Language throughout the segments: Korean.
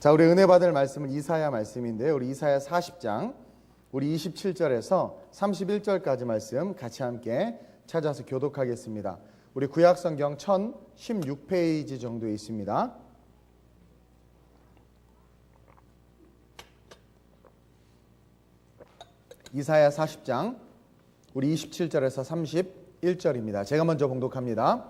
자, 우리 은혜 받을 말씀은 이사야 말씀인데요. 우리 이사야 40장 우리 27절에서 31절까지 말씀 같이 함께 찾아서 교독하겠습니다. 우리 구약성경 1016페이지 정도에 있습니다. 이사야 40장 우리 27절에서 31절입니다. 제가 먼저 봉독합니다.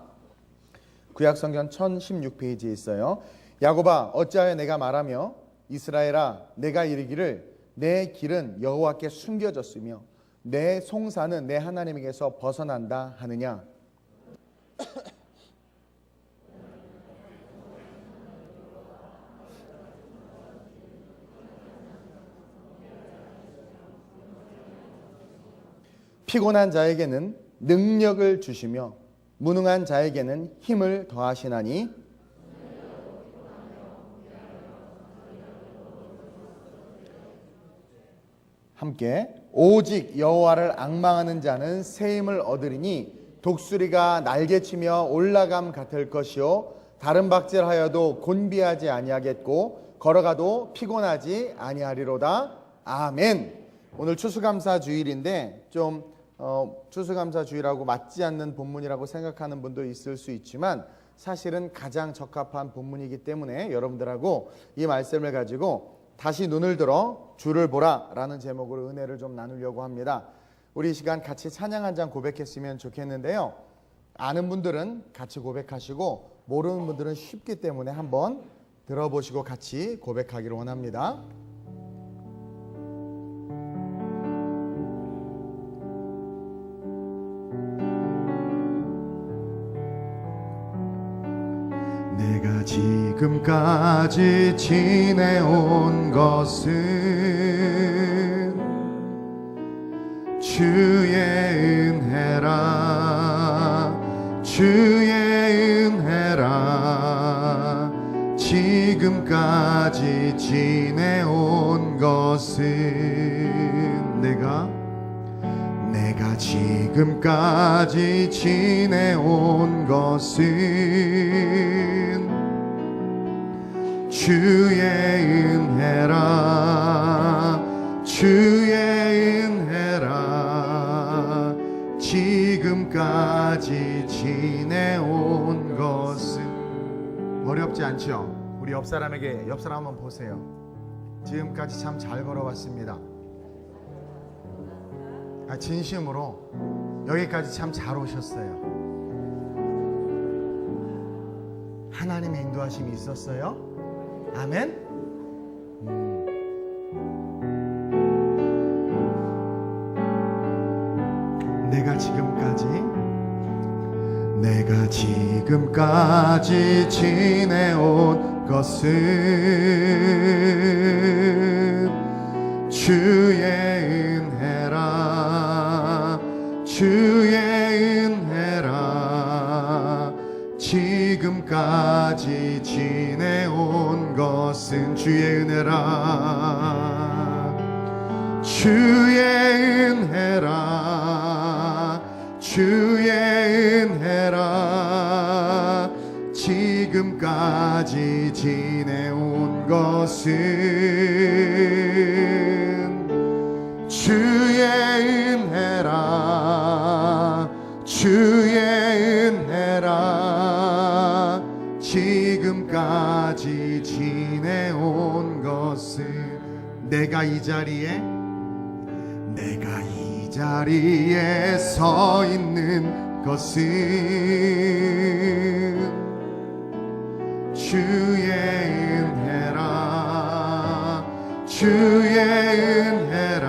구약성경 1016페이지에 있어요. 야곱아, 어찌하여 내가 말하며 이스라엘아, 내가 이르기를 내 길은 여호와께 숨겨졌으며 내 송사는 내 하나님에게서 벗어난다 하느냐. 피곤한 자에게는 능력을 주시며 무능한 자에게는 힘을 더하시나니 함께 오직 여호와를 앙망하는 자는 새 힘을 얻으리니 독수리가 날개치며 올라감 같을 것이요 다른 박질하여도 곤비하지 아니하겠고 걸어가도 피곤하지 아니하리로다. 아멘. 오늘 추수감사 주일인데 좀 추수감사 주일하고 맞지 않는 본문이라고 생각하는 분도 있을 수 있지만 사실은 가장 적합한 본문이기 때문에 여러분들하고 이 말씀을 가지고 다시 눈을 들어 주를 보라 라는 제목으로 은혜를 좀 나누려고 합니다. 우리 이 시간 같이 찬양 한 장 고백했으면 좋겠는데요. 아는 분들은 같이 고백하시고 모르는 분들은 쉽기 때문에 한번 들어보시고 같이 고백하기를 원합니다. 내가 지금까지 지내온 것은 주의 은혜라 주의 은혜라 지금까지 지내온 것은 내가 지금까지 지내온 것은 주의 은혜라 주의 은혜라 지금까지 지내온 것은 어렵지 않죠? 우리 옆 사람에게 옆 사람 한번 보세요. 지금까지 참 잘 걸어왔습니다. 진심으로 여기까지 참 잘 오셨어요. 하나님의 인도하심이 있었어요. 아멘. 내가 지금까지 지내온 것은 주의 은혜라 주의 은혜라 지금까지 지내온 것은 주의 은혜라 주의 은혜라 주의 은혜라 지금까지 지내온 것은 주의 은혜라 주의 은혜라 지금까지 지내온 것은 내가 이 자리에 서 있는 것은 주의 은혜라 주의 은혜라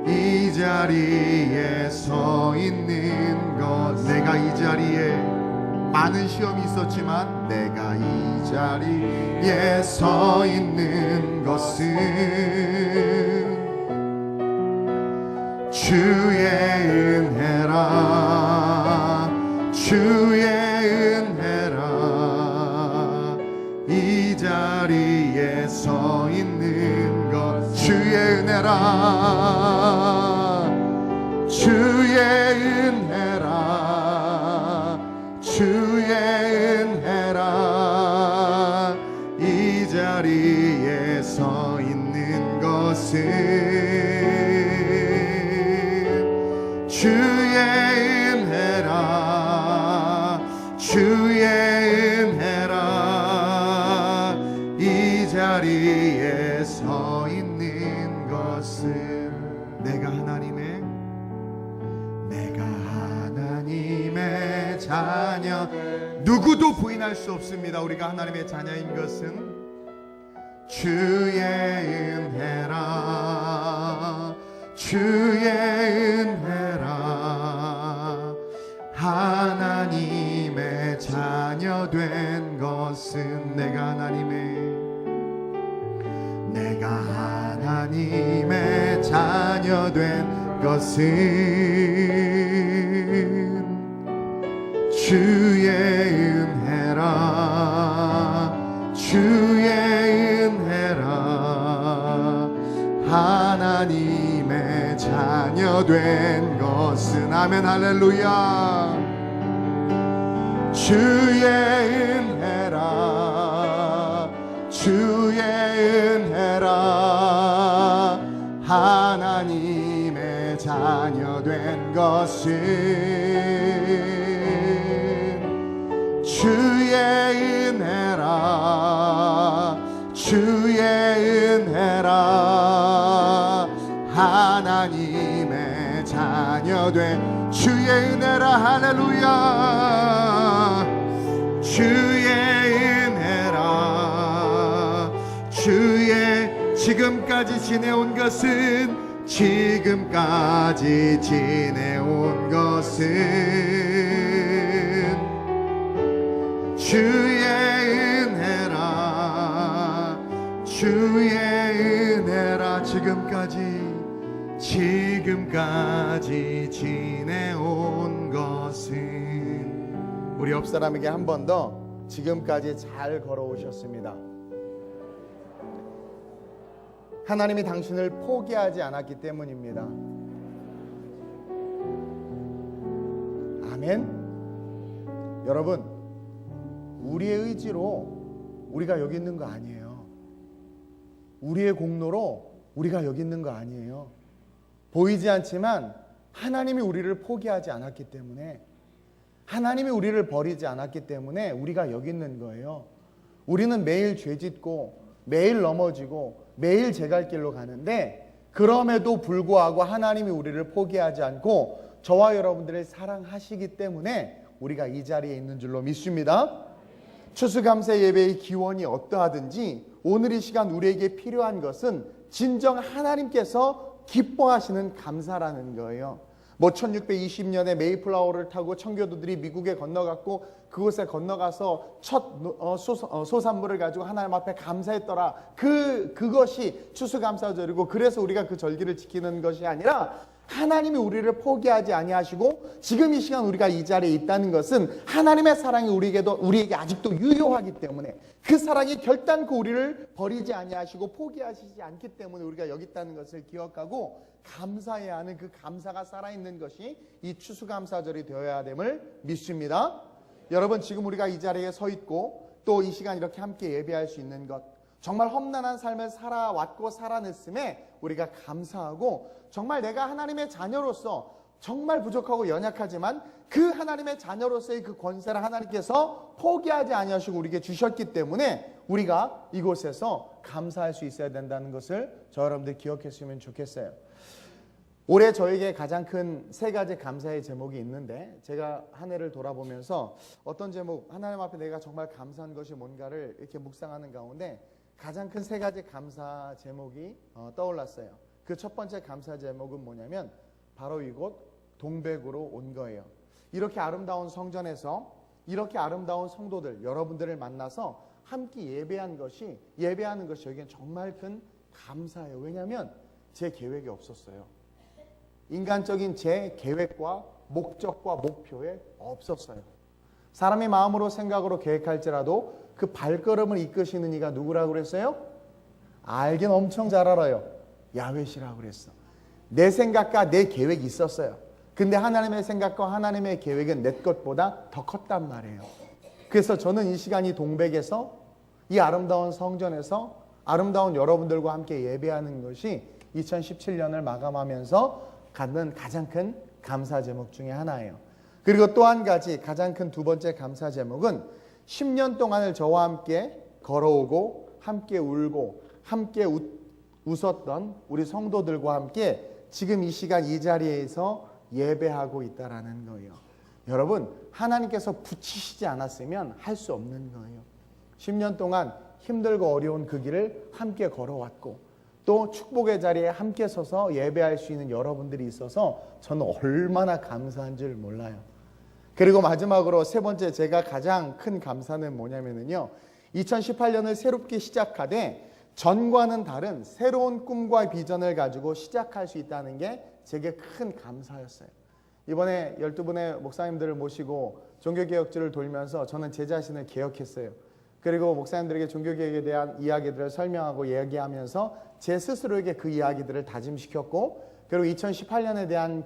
이 자리에 서 있는 것 내가 이 자리에 많은 시험이 있었지만 내가 이 자리에 서 있는 것은 주의 은혜라 주의 은혜라 이 자리에 서 있는 것 주의 은혜라 주의 은혜라 주의 은혜라 이 주의 은혜라 주의 은혜라 이 자리에 서 있는 것은 내가 하나님의 자녀 누구도 부인할 수 없습니다. 우리가 하나님의 자녀인 것은 주의 은혜라 주의 은혜라 하나님의 자녀 된 것은 내가 하나님의 자녀 된 것은 주의 은혜라 주의 은혜라 하나님의 자녀 된 것은 아멘 할렐루야 주의 은혜라 주의 은혜라 하나님의 자녀 된 것은 주의 은혜라 주의 은혜라 하나님의 자녀 된 주의 은혜라 할렐루야 주의 은혜라 주의 지금까지 지내온 것은 지금까지 지내온 것은 주의 은혜라 주의 은혜라 지금까지 지내온 것은 우리 옆 사람에게 한 번 더 지금까지 잘 걸어오셨습니다. 하나님이 당신을 포기하지 않았기 때문입니다. 아멘. 여러분, 우리의 의지로 우리가 여기 있는 거 아니에요. 우리의 공로로 우리가 여기 있는 거 아니에요. 보이지 않지만 하나님이 우리를 포기하지 않았기 때문에, 하나님이 우리를 버리지 않았기 때문에 우리가 여기 있는 거예요. 우리는 매일 죄짓고 매일 넘어지고 매일 제 갈 길로 가는데, 그럼에도 불구하고 하나님이 우리를 포기하지 않고 저와 여러분들을 사랑하시기 때문에 우리가 이 자리에 있는 줄로 믿습니다. 추수감사 예배의 기원이 어떠하든지 오늘 이 시간 우리에게 필요한 것은 진정 하나님께서 기뻐하시는 감사라는 거예요. 1620년에 메이플라워를 타고 청교도들이 미국에 건너갔고 그곳에 건너가서 첫 소산물을 가지고 하나님 앞에 감사했더라. 그것이 추수감사절이고, 그래서 우리가 그 절기를 지키는 것이 아니라 하나님이 우리를 포기하지 아니하시고 지금 이 시간 우리가 이 자리에 있다는 것은 하나님의 사랑이 우리에게 아직도 유효하기 때문에, 그 사랑이 결단코 우리를 버리지 아니하시고 포기하시지 않기 때문에 우리가 여기 있다는 것을 기억하고 감사해야 하는 그 감사가 살아있는 것이 이 추수감사절이 되어야 됨을 믿습니다. 여러분, 지금 우리가 이 자리에 서 있고 또 이 시간 이렇게 함께 예배할 수 있는 것, 정말 험난한 삶을 살아왔고 살아냈음에 우리가 감사하고, 정말 내가 하나님의 자녀로서 정말 부족하고 연약하지만 그 하나님의 자녀로서의 그 권세를 하나님께서 포기하지 아니하시고 우리에게 주셨기 때문에 우리가 이곳에서 감사할 수 있어야 된다는 것을 저 여러분들 기억했으면 좋겠어요. 올해 저에게 가장 큰 세 가지 감사의 제목이 있는데, 제가 한 해를 돌아보면서 어떤 제목, 하나님 앞에 내가 정말 감사한 것이 뭔가를 이렇게 묵상하는 가운데 가장 큰 세 가지 감사 제목이 떠올랐어요. 그 첫 번째 감사 제목은 뭐냐면 바로 이곳 동백으로 온 거예요. 이렇게 아름다운 성전에서 이렇게 아름다운 성도들, 여러분들을 만나서 함께 예배하는 것이 여기엔 정말 큰 감사예요. 왜냐하면 제 계획이 없었어요. 인간적인 제 계획과 목적과 목표에 없었어요. 사람이 마음으로 생각으로 계획할지라도 그 발걸음을 이끄시는 이가 누구라고 그랬어요? 알긴 엄청 잘 알아요. 야훼시라고 그랬어. 내 생각과 내 계획이 있었어요. 근데 하나님의 생각과 하나님의 계획은 내 것보다 더 컸단 말이에요. 그래서 저는 이 시간 이 동백에서, 이 아름다운 성전에서 아름다운 여러분들과 함께 예배하는 것이 2017년을 마감하면서 갖는 가장 큰 감사 제목 중에 하나예요. 그리고 또 한 가지 가장 큰 두 번째 감사 제목은 10년 동안을 저와 함께 걸어오고 함께 울고 함께 웃었던 우리 성도들과 함께 지금 이 시간 이 자리에서 예배하고 있다라는 거예요. 여러분, 하나님께서 붙이시지 않았으면 할 수 없는 거예요. 10년 동안 힘들고 어려운 그 길을 함께 걸어왔고 또 축복의 자리에 함께 서서 예배할 수 있는 여러분들이 있어서 저는 얼마나 감사한 줄 몰라요. 그리고 마지막으로 세 번째 제가 가장 큰 감사는 뭐냐면요, 2018년을 새롭게 시작하되 전과는 다른 새로운 꿈과 비전을 가지고 시작할 수 있다는 게 제게 큰 감사였어요. 이번에 12분의 목사님들을 모시고 종교개혁지를 돌면서 저는 제 자신을 개혁했어요. 그리고 목사님들에게 종교개혁에 대한 이야기들을 설명하고 얘기하면서 제 스스로에게 그 이야기들을 다짐시켰고, 그리고 2018년에 대한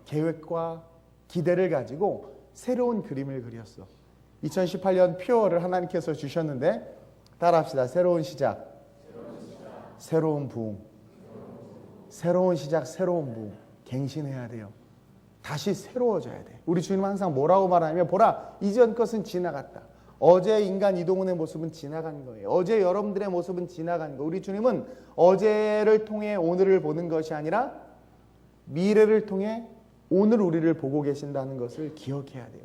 계획과 기대를 가지고 새로운 그림을 그렸어. 2018년 표어를 하나님께서 주셨는데 따라합시다. 새로운 시작, 새로운 부흥. 새로운 시작, 새로운 부흥. 갱신해야 돼요. 다시 새로워져야 돼. 우리 주님은 항상 뭐라고 말하냐면, 보라, 이전 것은 지나갔다. 어제 인간 이동훈의 모습은 지나간 거예요. 어제 여러분들의 모습은 지나간 거예요. 우리 주님은 어제를 통해 오늘을 보는 것이 아니라 미래를 통해 오늘 우리를 보고 계신다는 것을 기억해야 돼요.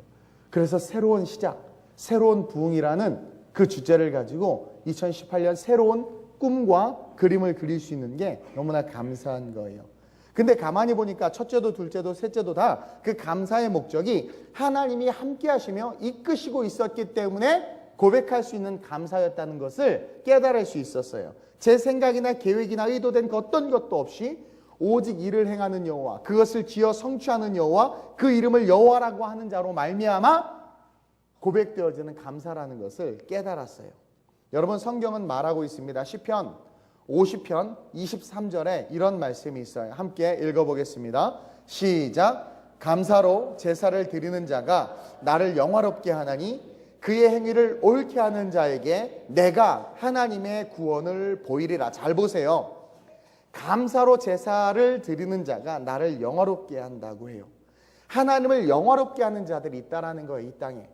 그래서 새로운 시작, 새로운 부흥이라는 그 주제를 가지고 2018년 새로운 꿈과 그림을 그릴 수 있는 게 너무나 감사한 거예요. 근데 가만히 보니까 첫째도 둘째도 셋째도 다 그 감사의 목적이 하나님이 함께 하시며 이끄시고 있었기 때문에 고백할 수 있는 감사였다는 것을 깨달을 수 있었어요. 제 생각이나 계획이나 의도된 어떤 것도 없이 오직 일을 행하는 여호와, 그것을 지어 성취하는 여호와, 그 이름을 여호와라고 하는 자로 말미암아 고백되어지는 감사라는 것을 깨달았어요. 여러분, 성경은 말하고 있습니다. 시편 50편 23절에 이런 말씀이 있어요. 함께 읽어보겠습니다. 시작. 감사로 제사를 드리는 자가 나를 영화롭게 하나니 그의 행위를 옳게 하는 자에게 내가 하나님의 구원을 보이리라. 잘 보세요. 감사로 제사를 드리는 자가 나를 영화롭게 한다고 해요. 하나님을 영화롭게 하는 자들이 있다라는 거예요, 이 땅에.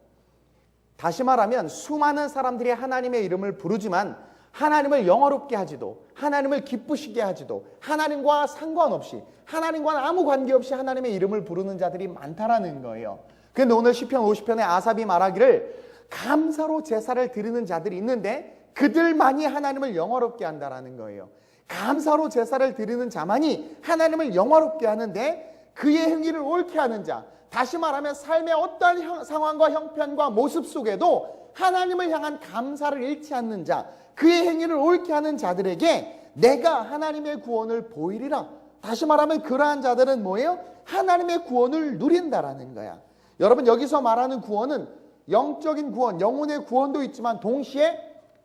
다시 말하면 수많은 사람들이 하나님의 이름을 부르지만 하나님을 영화롭게 하지도, 하나님을 기쁘시게 하지도, 하나님과 상관없이, 하나님과는 아무 관계없이 하나님의 이름을 부르는 자들이 많다라는 거예요. 그런데 오늘 시편 50편에 아삽이 말하기를 감사로 제사를 드리는 자들이 있는데 그들만이 하나님을 영화롭게 한다라는 거예요. 감사로 제사를 드리는 자만이 하나님을 영화롭게 하는데 그의 행위를 옳게 하는 자, 다시 말하면 삶의 어떠한 상황과 형편과 모습 속에도 하나님을 향한 감사를 잃지 않는 자, 그의 행위를 옳게 하는 자들에게 내가 하나님의 구원을 보이리라. 다시 말하면 그러한 자들은 뭐예요? 하나님의 구원을 누린다라는 거야. 여러분, 여기서 말하는 구원은 영적인 구원, 영혼의 구원도 있지만 동시에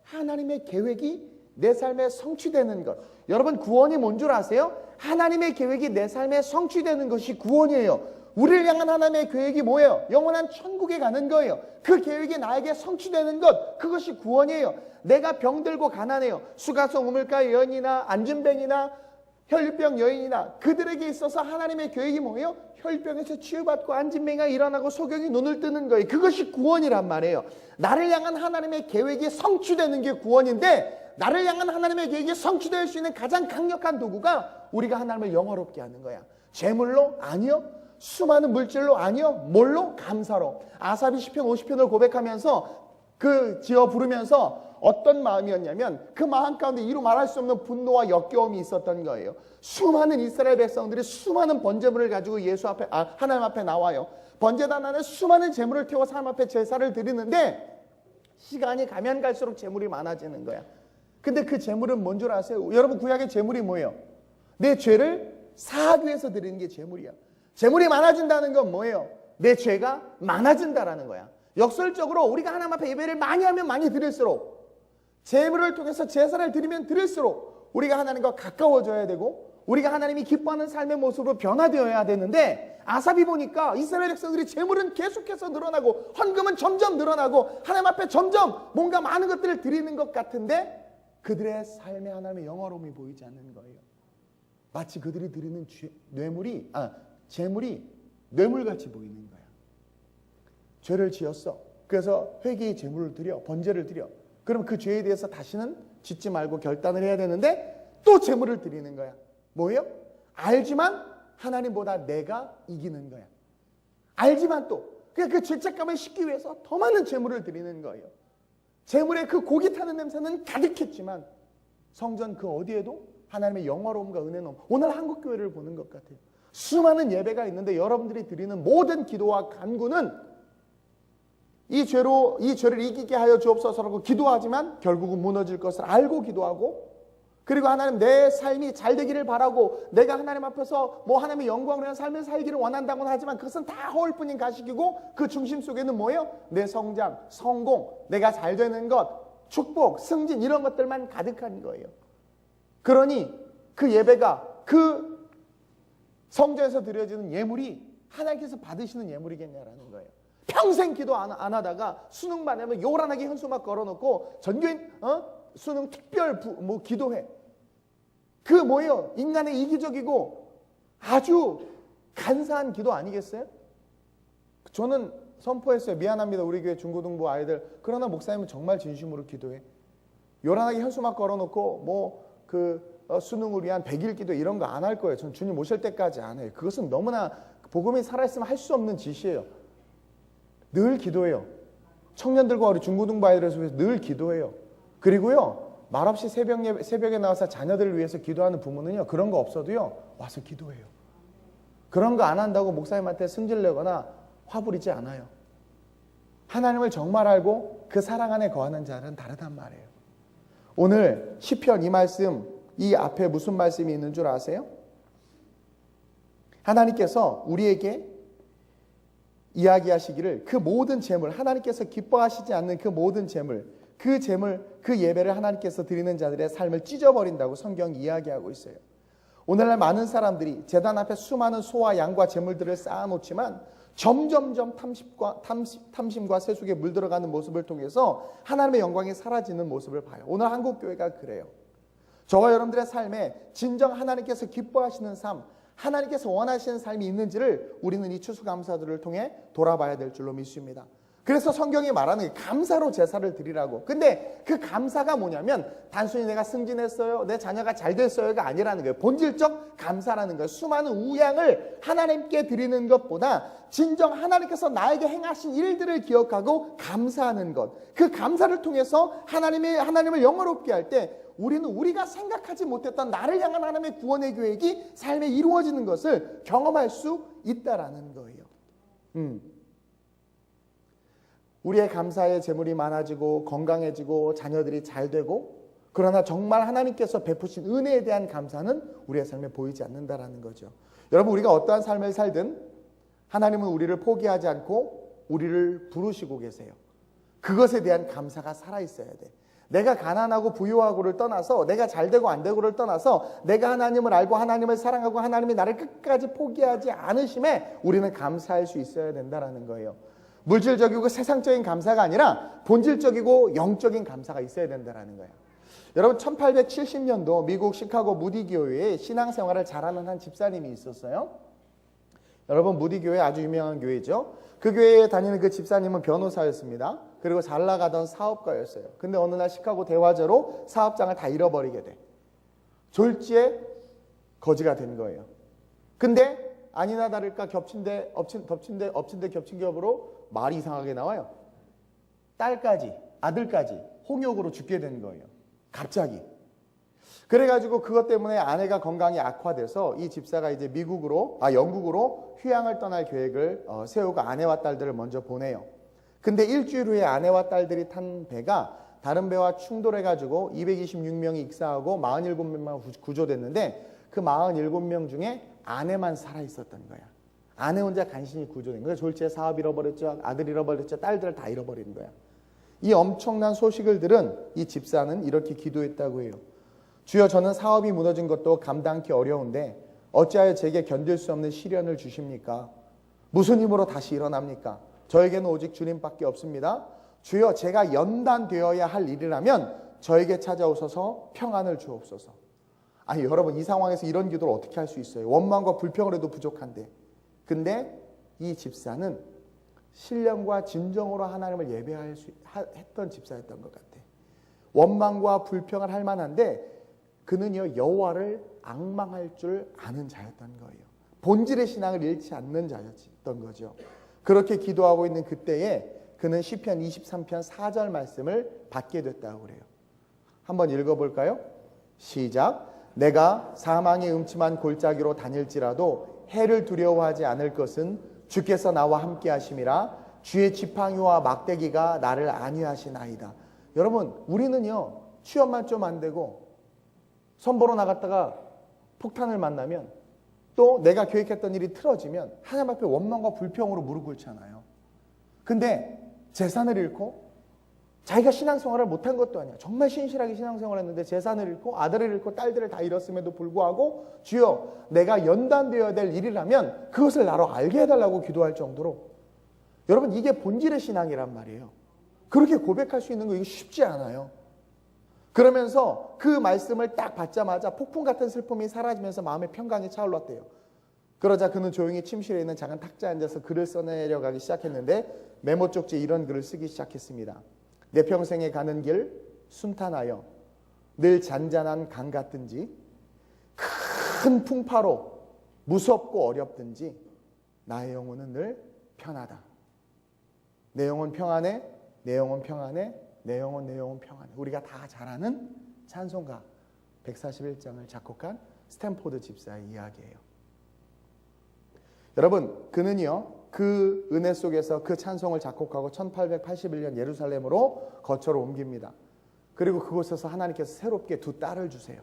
하나님의 계획이 내 삶에 성취되는 것. 여러분, 구원이 뭔 줄 아세요? 하나님의 계획이 내 삶에 성취되는 것이 구원이에요. 우리를 향한 하나님의 계획이 뭐예요? 영원한 천국에 가는 거예요. 그 계획이 나에게 성취되는 것, 그것이 구원이에요. 내가 병들고 가난해요. 수가성 우물가 여인이나 안진뱅이나 혈병 여인이나 그들에게 있어서 하나님의 계획이 뭐예요? 혈병에서 치유받고 안진뱅이가 일어나고 소경이 눈을 뜨는 거예요. 그것이 구원이란 말이에요. 나를 향한 하나님의 계획이 성취되는 게 구원인데, 나를 향한 하나님의 계획이 성취될 수 있는 가장 강력한 도구가 우리가 하나님을 영화롭게 하는 거야. 재물로? 아니요. 수많은 물질로? 아니요. 뭘로? 감사로. 아삽이 시편 50편을 고백하면서 그 지어 부르면서 어떤 마음이었냐면 그 마음 가운데 이루 말할 수 없는 분노와 역겨움이 있었던 거예요. 수많은 이스라엘 백성들이 수많은 번제물을 가지고 예수 앞에, 하나님 앞에 나와요. 번제단 안에 수많은 제물을 태워서 하나님 앞에 제사를 드리는데 시간이 가면 갈수록 제물이 많아지는 거야. 근데 그 제물은 뭔 줄 아세요? 여러분, 구약의 제물이 뭐예요? 내 죄를 사하기 위해서 드리는 게 제물이야. 제물이 많아진다는 건 뭐예요? 내 죄가 많아진다라는 거야. 역설적으로 우리가 하나님 앞에 예배를 많이 하면 많이 드릴수록, 제물을 통해서 제사를 드리면 드릴수록 우리가 하나님과 가까워져야 되고 우리가 하나님이 기뻐하는 삶의 모습으로 변화되어야 되는데, 아삽이 보니까 이스라엘 백성들이 제물은 계속해서 늘어나고 헌금은 점점 늘어나고 하나님 앞에 점점 뭔가 많은 것들을 드리는 것 같은데 그들의 삶에 하나님의 영화로움이 보이지 않는 거예요. 마치 그들이 드리는 제물이 뇌물같이 보이는 거야. 죄를 지었어. 그래서 회개의 제물을 드려, 번제를 드려. 그럼 그 죄에 대해서 다시는 짓지 말고 결단을 해야 되는데 또 제물을 드리는 거야. 뭐예요? 알지만 하나님보다 내가 이기는 거야. 알지만 또 그냥 그 죄책감을 씻기 위해서 더 많은 제물을 드리는 거예요. 제물의 그 고기 타는 냄새는 가득했지만 성전 그 어디에도 하나님의 영화로움과 은혜는 오늘 한국교회를 보는 것 같아요. 수많은 예배가 있는데 여러분들이 드리는 모든 기도와 간구는 이 죄를 이기게 하여 주옵소서라고 기도하지만 결국은 무너질 것을 알고 기도하고, 그리고 하나님 내 삶이 잘 되기를 바라고 내가 하나님 앞에서 뭐 하나님의 영광을 위한 삶을 살기를 원한다고는 하지만 그것은 다 허울뿐인 가식이고 그 중심 속에는 뭐예요? 내 성장, 성공, 내가 잘 되는 것, 축복, 승진 이런 것들만 가득한 거예요. 그러니 그 예배가 그 성전에서 드려지는 예물이 하나님께서 받으시는 예물이겠냐라는 거예요. 평생 기도 안 하다가 수능만 하면 요란하게 현수막 걸어놓고 전교인 수능 특별 기도회. 그 뭐예요? 인간의 이기적이고 아주 간사한 기도 아니겠어요? 저는 선포했어요. 미안합니다. 우리 교회 중고등부 아이들. 그러나 목사님은 정말 진심으로 기도해. 요란하게 현수막 걸어놓고 수능을 위한 100일 기도 이런 거 안 할 거예요. 전 주님 오실 때까지 안 해요. 그것은 너무나 복음이 살아있으면 할 수 없는 짓이에요. 늘 기도해요. 청년들과 우리 중고등부 아이들을 위해서 늘 기도해요. 그리고요, 말없이 새벽에 나와서 자녀들을 위해서 기도하는 부모는요, 그런 거 없어도요, 와서 기도해요. 그런 거 안 한다고 목사님한테 승질내거나 화부리지 않아요. 하나님을 정말 알고 그 사랑 안에 거하는 자는 다르단 말이에요. 오늘 시편 이 말씀, 이 앞에 무슨 말씀이 있는 줄 아세요? 하나님께서 우리에게 이야기하시기를 그 모든 재물, 하나님께서 기뻐하시지 않는 그 모든 재물, 그 예배를 하나님께서 드리는 자들의 삶을 찢어버린다고 성경이 이야기하고 있어요. 오늘날 많은 사람들이 제단 앞에 수많은 소와 양과 재물들을 쌓아놓지만 점점점 탐심과 세속에 물들어가는 모습을 통해서 하나님의 영광이 사라지는 모습을 봐요. 오늘 한국교회가 그래요. 저와 여러분들의 삶에 진정 하나님께서 기뻐하시는 삶, 하나님께서 원하시는 삶이 있는지를 우리는 이 추수감사들을 통해 돌아봐야 될 줄로 믿습니다. 그래서 성경이 말하는 감사로 제사를 드리라고. 근데 그 감사가 뭐냐면 단순히 내가 승진했어요, 내 자녀가 잘 됐어요가 아니라는 거예요. 본질적 감사라는 거예요. 수많은 우양을 하나님께 드리는 것보다 진정 하나님께서 나에게 행하신 일들을 기억하고 감사하는 것. 그 감사를 통해서 하나님을 영화롭게 할 때 우리는 우리가 생각하지 못했던 나를 향한 하나님의 구원의 계획이 삶에 이루어지는 것을 경험할 수 있다라는 거예요. 우리의 감사의 재물이 많아지고 건강해지고 자녀들이 잘 되고, 그러나 정말 하나님께서 베푸신 은혜에 대한 감사는 우리의 삶에 보이지 않는다라는 거죠. 여러분, 우리가 어떠한 삶을 살든 하나님은 우리를 포기하지 않고 우리를 부르시고 계세요. 그것에 대한 감사가 살아있어야 돼. 내가 가난하고 부유하고를 떠나서, 내가 잘되고 안되고를 떠나서 내가 하나님을 알고 하나님을 사랑하고 하나님이 나를 끝까지 포기하지 않으심에 우리는 감사할 수 있어야 된다는 거예요. 물질적이고 세상적인 감사가 아니라 본질적이고 영적인 감사가 있어야 된다는 거예요. 여러분, 1870년도 미국 시카고 무디 교회에 신앙생활을 잘하는 한 집사님이 있었어요. 여러분, 무디 교회 아주 유명한 교회죠. 그 교회에 다니는 그 집사님은 변호사였습니다. 그리고 잘 나가던 사업가였어요. 근데 어느 날 시카고 대화제로 사업장을 다 잃어버리게 돼. 졸지에 거지가 된 거예요. 근데 아니나 다를까 겹친 데 겹친 겹으로 말이 이상하게 나와요. 딸까지, 아들까지 홍역으로 죽게 된 거예요. 갑자기. 그래가지고 그것 때문에 아내가 건강이 악화돼서 이 집사가 이제 영국으로 휴양을 떠날 계획을 세우고 아내와 딸들을 먼저 보내요. 근데 일주일 후에 아내와 딸들이 탄 배가 다른 배와 충돌해가지고 226명이 익사하고 47명만 구조됐는데 그 47명 중에 아내만 살아있었던 거야. 아내 혼자 간신히 구조된 거야. 졸지에 사업 잃어버렸죠. 아들 잃어버렸죠. 딸들을 다 잃어버린 거야. 이 엄청난 소식을 들은 이 집사는 이렇게 기도했다고 해요. 주여, 저는 사업이 무너진 것도 감당하기 어려운데 어찌하여 제게 견딜 수 없는 시련을 주십니까? 무슨 힘으로 다시 일어납니까? 저에게는 오직 주님밖에 없습니다. 주여, 제가 연단되어야 할 일이라면 저에게 찾아오셔서 평안을 주옵소서. 아니, 여러분, 이 상황에서 이런 기도를 어떻게 할 수 있어요? 원망과 불평을 해도 부족한데. 근데 이 집사는 신령과 진정으로 하나님을 했던 집사였던 것 같아. 원망과 불평을 할 만한데 그는요 여호와를 앙망할 줄 아는 자였던 거예요. 본질의 신앙을 잃지 않는 자였던 거죠. 그렇게 기도하고 있는 그때에 그는 시편 23편 4절 말씀을 받게 됐다고 그래요. 한번 읽어볼까요? 시작. 내가 사망의 음침한 골짜기로 다닐지라도 해를 두려워하지 않을 것은 주께서 나와 함께 하심이라. 주의 지팡이와 막대기가 나를 안위하시나이다. 여러분 우리는요 취업만 좀 안 되고 선보러 나갔다가 폭탄을 만나면 또 내가 계획했던 일이 틀어지면 하나님 앞에 원망과 불평으로 무릎 꿇잖아요. 근데 재산을 잃고 자기가 신앙생활을 못한 것도 아니야. 정말 신실하게 신앙생활을 했는데 재산을 잃고 아들을 잃고 딸들을 다 잃었음에도 불구하고 주여 내가 연단되어야 될 일이라면 그것을 나로 알게 해달라고 기도할 정도로 여러분 이게 본질의 신앙이란 말이에요. 그렇게 고백할 수 있는 거 이거 쉽지 않아요. 그러면서 그 말씀을 딱 받자마자 폭풍 같은 슬픔이 사라지면서 마음의 평강이 차올랐대요. 그러자 그는 조용히 침실에 있는 작은 탁자에 앉아서 글을 써내려가기 시작했는데 메모 쪽지에 이런 글을 쓰기 시작했습니다. 내 평생에 가는 길 순탄하여 늘 잔잔한 강 같든지 큰 풍파로 무섭고 어렵든지 나의 영혼은 늘 편하다. 내 영혼 평안해, 내 영혼 평안해, 내 영혼 평안해. 우리가 다 잘 아는 찬송가 141장을 작곡한 스탠포드 집사의 이야기예요. 여러분 그는요 그 은혜 속에서 그 찬송을 작곡하고 1881년 예루살렘으로 거처로 옮깁니다. 그리고 그곳에서 하나님께서 새롭게 두 딸을 주세요.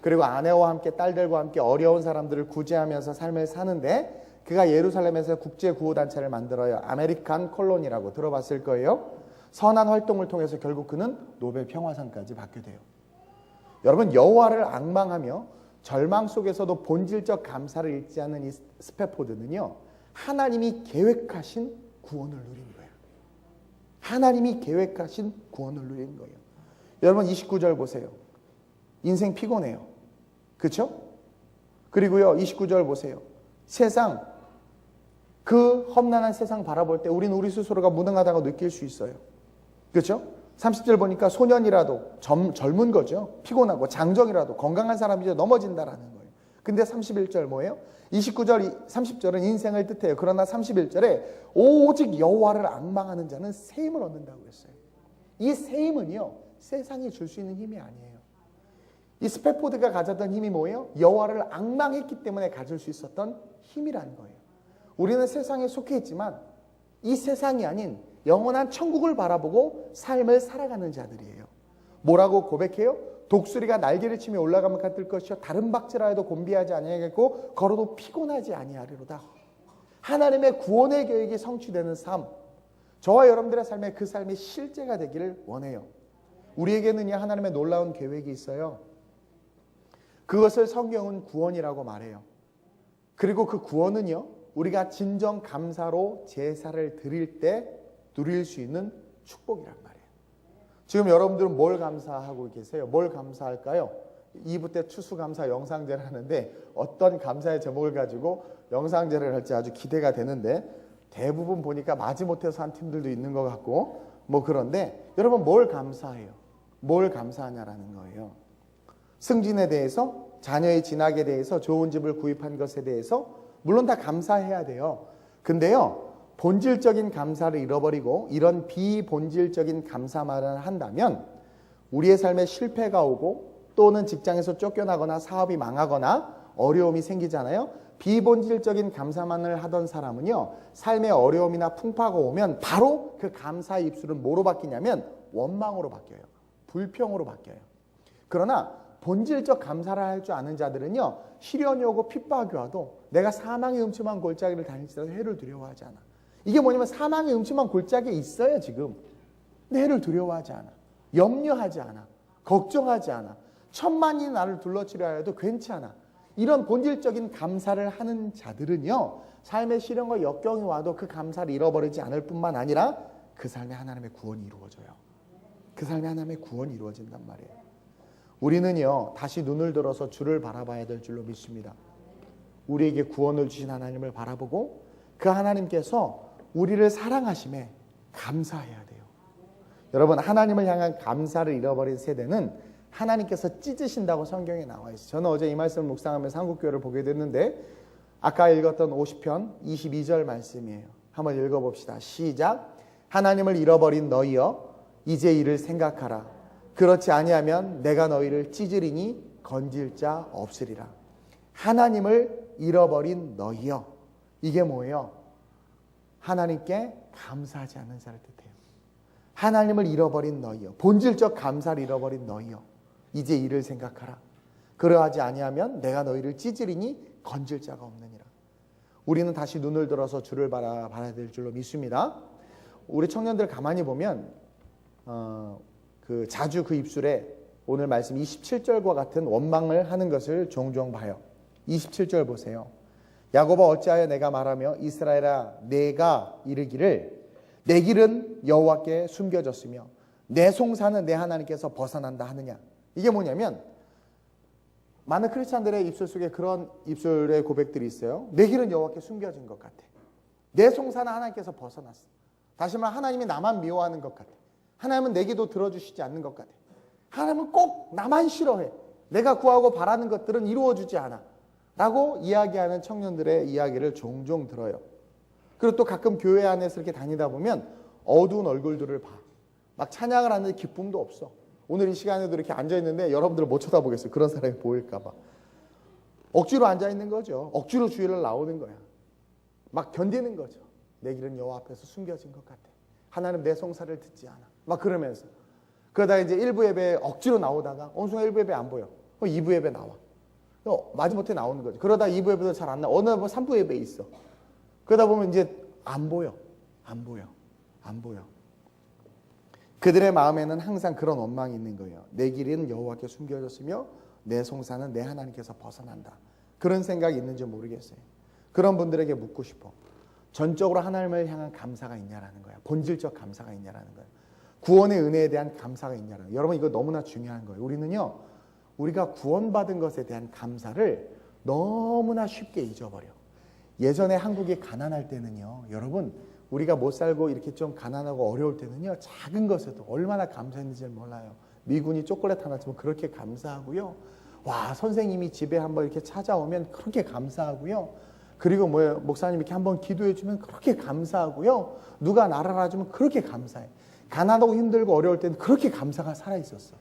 그리고 아내와 함께 딸들과 함께 어려운 사람들을 구제하면서 삶을 사는데 그가 예루살렘에서 국제구호단체를 만들어요. 아메리칸 콜론이라고 들어봤을 거예요. 선한 활동을 통해서 결국 그는 노벨 평화상까지 받게 돼요. 여러분 여호와를 앙망하며 절망 속에서도 본질적 감사를 잃지 않는 이 스패포드는요 하나님이 계획하신 구원을 누린 거예요. 하나님이 계획하신 구원을 누린 거예요. 여러분 29절 보세요. 인생 피곤해요. 그렇죠? 그리고요 29절 보세요. 세상 그 험난한 세상 바라볼 때 우리는 우리 스스로가 무능하다고 느낄 수 있어요. 그렇죠? 30절 보니까 소년이라도 젊은 거죠. 피곤하고 장정이라도 건강한 사람이 넘어진다라는 거예요. 근데 31절 뭐예요? 29절, 30절은 인생을 뜻해요. 그러나 31절에 오직 여호와를 앙망하는 자는 새 힘을 얻는다고 그랬어요. 이 새 힘은요 세상이 줄 수 있는 힘이 아니에요. 이 스패포드가 가졌던 힘이 뭐예요? 여호와를 앙망했기 때문에 가질 수 있었던 힘이라는 거예요. 우리는 세상에 속해 있지만 이 세상이 아닌 영원한 천국을 바라보고 삶을 살아가는 자들이에요. 뭐라고 고백해요? 독수리가 날개를 치며 올라가면 같을 것이요 다른 박질하여도 곤비하지 아니하겠고 걸어도 피곤하지 아니하리로다. 하나님의 구원의 계획이 성취되는 삶, 저와 여러분들의 삶에 그 삶이 실제가 되기를 원해요. 우리에게는 하나님의 놀라운 계획이 있어요. 그것을 성경은 구원이라고 말해요. 그리고 그 구원은요 우리가 진정 감사로 제사를 드릴 때 누릴 수 있는 축복이란 말이에요. 지금 여러분들은 뭘 감사하고 계세요? 뭘 감사할까요? 2부 때 추수감사 영상제를 하는데 어떤 감사의 제목을 가지고 영상제를 할지 아주 기대가 되는데 대부분 보니까 마지못해서 한 팀들도 있는 것 같고 뭐 그런데 여러분 뭘 감사해요? 뭘 감사하냐라는 거예요. 승진에 대해서, 자녀의 진학에 대해서, 좋은 집을 구입한 것에 대해서 물론 다 감사해야 돼요. 근데요 본질적인 감사를 잃어버리고 이런 비본질적인 감사만을 한다면 우리의 삶에 실패가 오고 또는 직장에서 쫓겨나거나 사업이 망하거나 어려움이 생기잖아요. 비본질적인 감사만을 하던 사람은요 삶의 어려움이나 풍파가 오면 바로 그 감사의 입술은 뭐로 바뀌냐면 원망으로 바뀌어요. 불평으로 바뀌어요. 그러나 본질적 감사를 할 줄 아는 자들은요 시련이 오고 핍박이 와도 내가 사망의 음침한 골짜기를 다닐지라도 해를 두려워하지 않아. 이게 뭐냐면 사망의 음침한 골짜기에 있어요 지금. 근데 해를 두려워하지 않아. 염려하지 않아. 걱정하지 않아. 천만이 나를 둘러치려 하여도 괜찮아. 이런 본질적인 감사를 하는 자들은요 삶의 시련과 역경이 와도 그 감사를 잃어버리지 않을 뿐만 아니라 그 삶에 하나님의 구원이 이루어져요. 그 삶에 하나님의 구원이 이루어진단 말이에요. 우리는요 다시 눈을 들어서 주를 바라봐야 될 줄로 믿습니다. 우리에게 구원을 주신 하나님을 바라보고 그 하나님께서 우리를 사랑하심에 감사해야 돼요. 여러분, 하나님을 향한 감사를 잃어버린 세대는 하나님께서 찢으신다고 성경에 나와 있어요. 저는 어제 이 말씀을 묵상하면서 한국교회를 보게 됐는데 아까 읽었던 50편 22절 말씀이에요. 한번 읽어봅시다. 시작. 하나님을 잃어버린 너희여 이제 이를 생각하라. 그렇지 아니하면 내가 너희를 찢으리니 건질 자 없으리라. 하나님을 잃어버린 너희여. 이게 뭐예요? 하나님께 감사하지 않는 자를 뜻해요. 하나님을 잃어버린 너희여. 본질적 감사를 잃어버린 너희여. 이제 이를 생각하라. 그러하지 아니하면 내가 너희를 찢으리니 건질 자가 없느니라. 우리는 다시 눈을 들어서 주를 바라야 될 줄로 믿습니다. 우리 청년들 가만히 보면 자주 그 입술에 오늘 말씀 27절과 같은 원망을 하는 것을 종종 봐요. 27절 보세요. 야곱아 어찌하여 내가 말하며 이스라엘아 내가 이르기를 내 길은 여호와께 숨겨졌으며 내 송사는 내 하나님께서 벗어난다 하느냐. 이게 뭐냐면 많은 크리스찬들의 입술 속에 그런 입술의 고백들이 있어요. 내 길은 여호와께 숨겨진 것 같아. 내 송사는 하나님께서 벗어났어. 다시 말하면 하나님이 나만 미워하는 것 같아. 하나님은 내 기도 들어주시지 않는 것 같아. 하나님은 꼭 나만 싫어해. 내가 구하고 바라는 것들은 이루어주지 않아. 라고 이야기하는 청년들의 이야기를 종종 들어요. 그리고 또 가끔 교회 안에서 이렇게 다니다 보면 어두운 얼굴들을 봐. 막 찬양을 하는데 기쁨도 없어. 오늘 이 시간에도 이렇게 앉아있는데 여러분들을 못 쳐다보겠어요. 그런 사람이 보일까 봐. 억지로 앉아있는 거죠. 억지로 주일을 나오는 거야. 막 견디는 거죠. 내 길은 여호와 앞에서 숨겨진 것 같아. 하나님 내 송사를 듣지 않아. 막 그러면서. 그러다 이제 1부 예배에 억지로 나오다가 어느 순간 1부 예배 안 보여. 2부 예배 나와. 마지못해 나오는 거죠. 그러다 2부 예배도 잘 안 나와. 어느 날 3부 예배에 있어. 그러다 보면 이제 안 보여. 그들의 마음에는 항상 그런 원망이 있는 거예요. 내 길은 여호와께 숨겨졌으며 내 송사는 내 하나님께서 벗어난다. 그런 생각이 있는지 모르겠어요. 그런 분들에게 묻고 싶어. 전적으로 하나님을 향한 감사가 있냐라는 거야. 본질적 감사가 있냐라는 거야. 구원의 은혜에 대한 감사가 있냐라는 거야. 여러분 이거 너무나 중요한 거예요. 우리는요. 우리가 구원받은 것에 대한 감사를 너무나 쉽게 잊어버려. 예전에 한국이 가난할 때는요. 여러분 우리가 못 살고 이렇게 좀 가난하고 어려울 때는요. 작은 것에도 얼마나 감사했는지 몰라요. 미군이 초콜릿 하나 주면 그렇게 감사하고요. 와 선생님이 집에 한번 이렇게 찾아오면 그렇게 감사하고요. 그리고 목사님 이렇게 한번 기도해 주면 그렇게 감사하고요. 누가 나를 알아주면 그렇게 감사해. 가난하고 힘들고 어려울 때는 그렇게 감사가 살아있었어.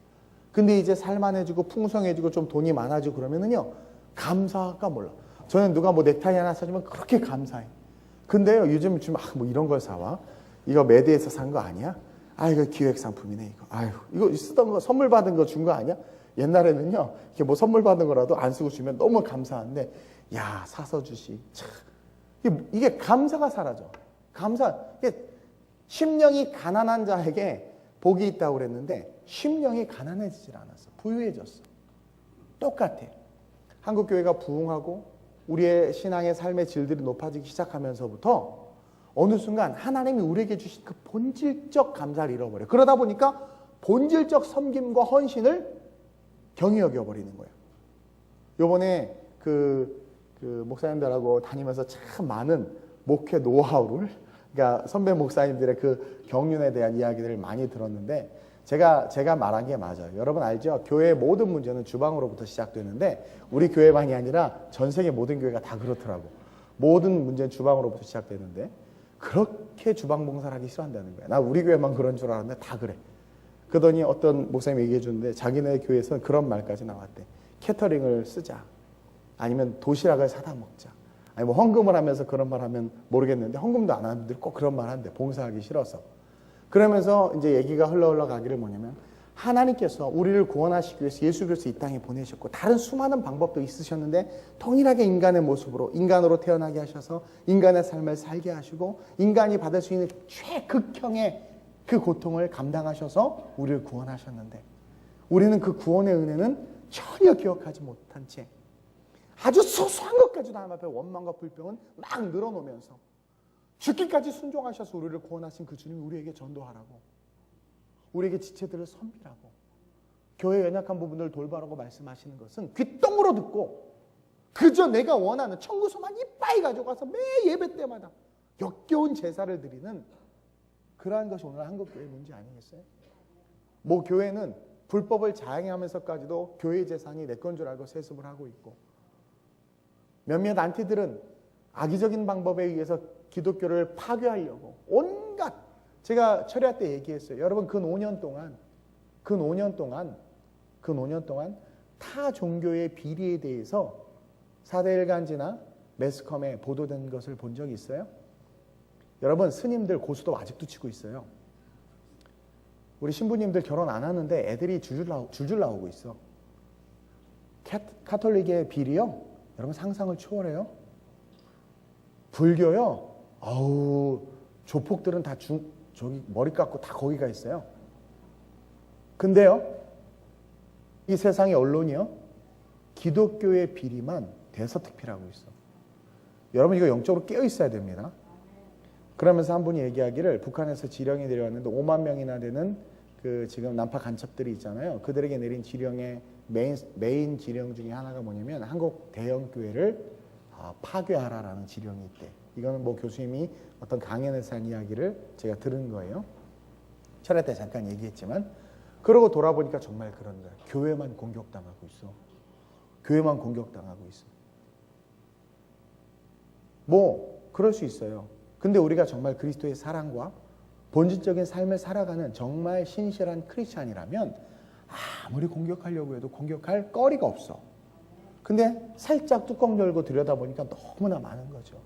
근데 이제 살만해지고 풍성해지고 좀 돈이 많아지고 그러면은요. 감사가 몰라. 저는 누가 넥타이 하나 사주면 그렇게 감사해. 근데요 요즘 뭐 이런 걸 사와? 이거 매대에서 산 거 아니야? 아 이거 기획 상품이네 이거. 아유 이거 쓰던 거 선물 받은 거 준 거 아니야? 옛날에는요 이렇게 뭐 선물 받은 거라도 안 쓰고 주면 너무 감사한데 야 사서 주시. 참 이게 감사가 사라져. 이게 심령이 가난한 자에게 복이 있다고 그랬는데 심령이 가난해지질 않았어. 부유해졌어. 똑같아. 한국 교회가 부흥하고 우리의 신앙의 삶의 질들이 높아지기 시작하면서부터 어느 순간 하나님이 우리에게 주신 그 본질적 감사를 잃어버려. 그러다 보니까 본질적 섬김과 헌신을 경히 여겨버리는 거예요. 요번에 그 목사님들하고 다니면서 참 많은 목회 노하우를, 그러니까 선배 목사님들의 그 경륜에 대한 이야기들을 많이 들었는데 제가 말한 게 맞아요. 여러분 알죠? 교회의 모든 문제는 주방으로부터 시작되는데 우리 교회만이 아니라 전 세계 모든 교회가 다 그렇더라고. 모든 문제는 주방으로부터 시작되는데 그렇게 주방 봉사를 하기 싫어한다는 거야. 나 우리 교회만 그런 줄 알았는데 다 그래. 그러더니 어떤 목사님이 얘기해 주는데 자기네 교회에서는 그런 말까지 나왔대. 캐터링을 쓰자. 아니면 도시락을 사다 먹자. 아니 뭐 헌금을 하면서 그런 말 하면 모르겠는데 헌금도 안 하는 분들이 꼭 그런 말 한대. 봉사하기 싫어서. 그러면서 이제 얘기가 흘러가기를 뭐냐면 하나님께서 우리를 구원하시기 위해서 예수 그리스도 이 땅에 보내셨고 다른 수많은 방법도 있으셨는데 동일하게 인간의 모습으로 인간으로 태어나게 하셔서 인간의 삶을 살게 하시고 인간이 받을 수 있는 최극형의 그 고통을 감당하셔서 우리를 구원하셨는데 우리는 그 구원의 은혜는 전혀 기억하지 못한 채 아주 소소한 것까지도 하나님 앞에 원망과 불평은 막 늘어놓으면서 죽기까지 순종하셔서 우리를 구원하신 그 주님이 우리에게 전도하라고, 우리에게 지체들을 섬기라고, 교회 연약한 부분을 돌보라고 말씀하시는 것은 귓등으로 듣고 그저 내가 원하는 청구서만 이빠이 가져가서 매 예배 때마다 역겨운 제사를 드리는 그러한 것이 오늘 한국교회의 문제 아니겠어요? 뭐 교회는 불법을 자행하면서까지도 교회 재산이 내 건 줄 알고 세습을 하고 있고, 몇몇 안티들은 악의적인 방법에 의해서 기독교를 파괴하려고 온갖, 제가 철야 때 얘기했어요. 여러분 근 5년 동안 타 종교의 비리에 대해서 4대 일간지나 매스컴에 보도된 것을 본 적이 있어요? 여러분 스님들 고수도 아직도 치고 있어요. 우리 신부님들 결혼 안 하는데 애들이 줄줄 나오고 있어. 카톨릭의 비리요? 여러분 상상을 초월해요. 불교요? 아우 조폭들은 다 저기 머리 깎고 다 거기 가 있어요. 근데요, 이 세상의 언론이요, 기독교의 비리만 대서특필하고 있어. 여러분 이거 영적으로 깨어 있어야 됩니다. 그러면서 한 분이 얘기하기를 북한에서 지령이 내려왔는데 5만 명이나 되는 그 지금 난파 간첩들이 있잖아요. 그들에게 내린 지령의 메인 지령 중에 하나가 뭐냐면 한국 대형 교회를 파괴하라라는 지령이 있대. 이거는 뭐 교수님이 어떤 강연에서 한 이야기를 제가 들은 거예요. 철야 때 잠깐 얘기했지만, 그러고 돌아보니까 정말 그런 거야. 교회만 공격당하고 있어. 교회만 공격당하고 있어. 뭐 그럴 수 있어요. 근데 우리가 정말 그리스도의 사랑과 본질적인 삶을 살아가는 정말 신실한 크리스찬이라면 아무리 공격하려고 해도 공격할 거리가 없어. 근데 살짝 뚜껑 열고 들여다보니까 너무나 많은 거죠.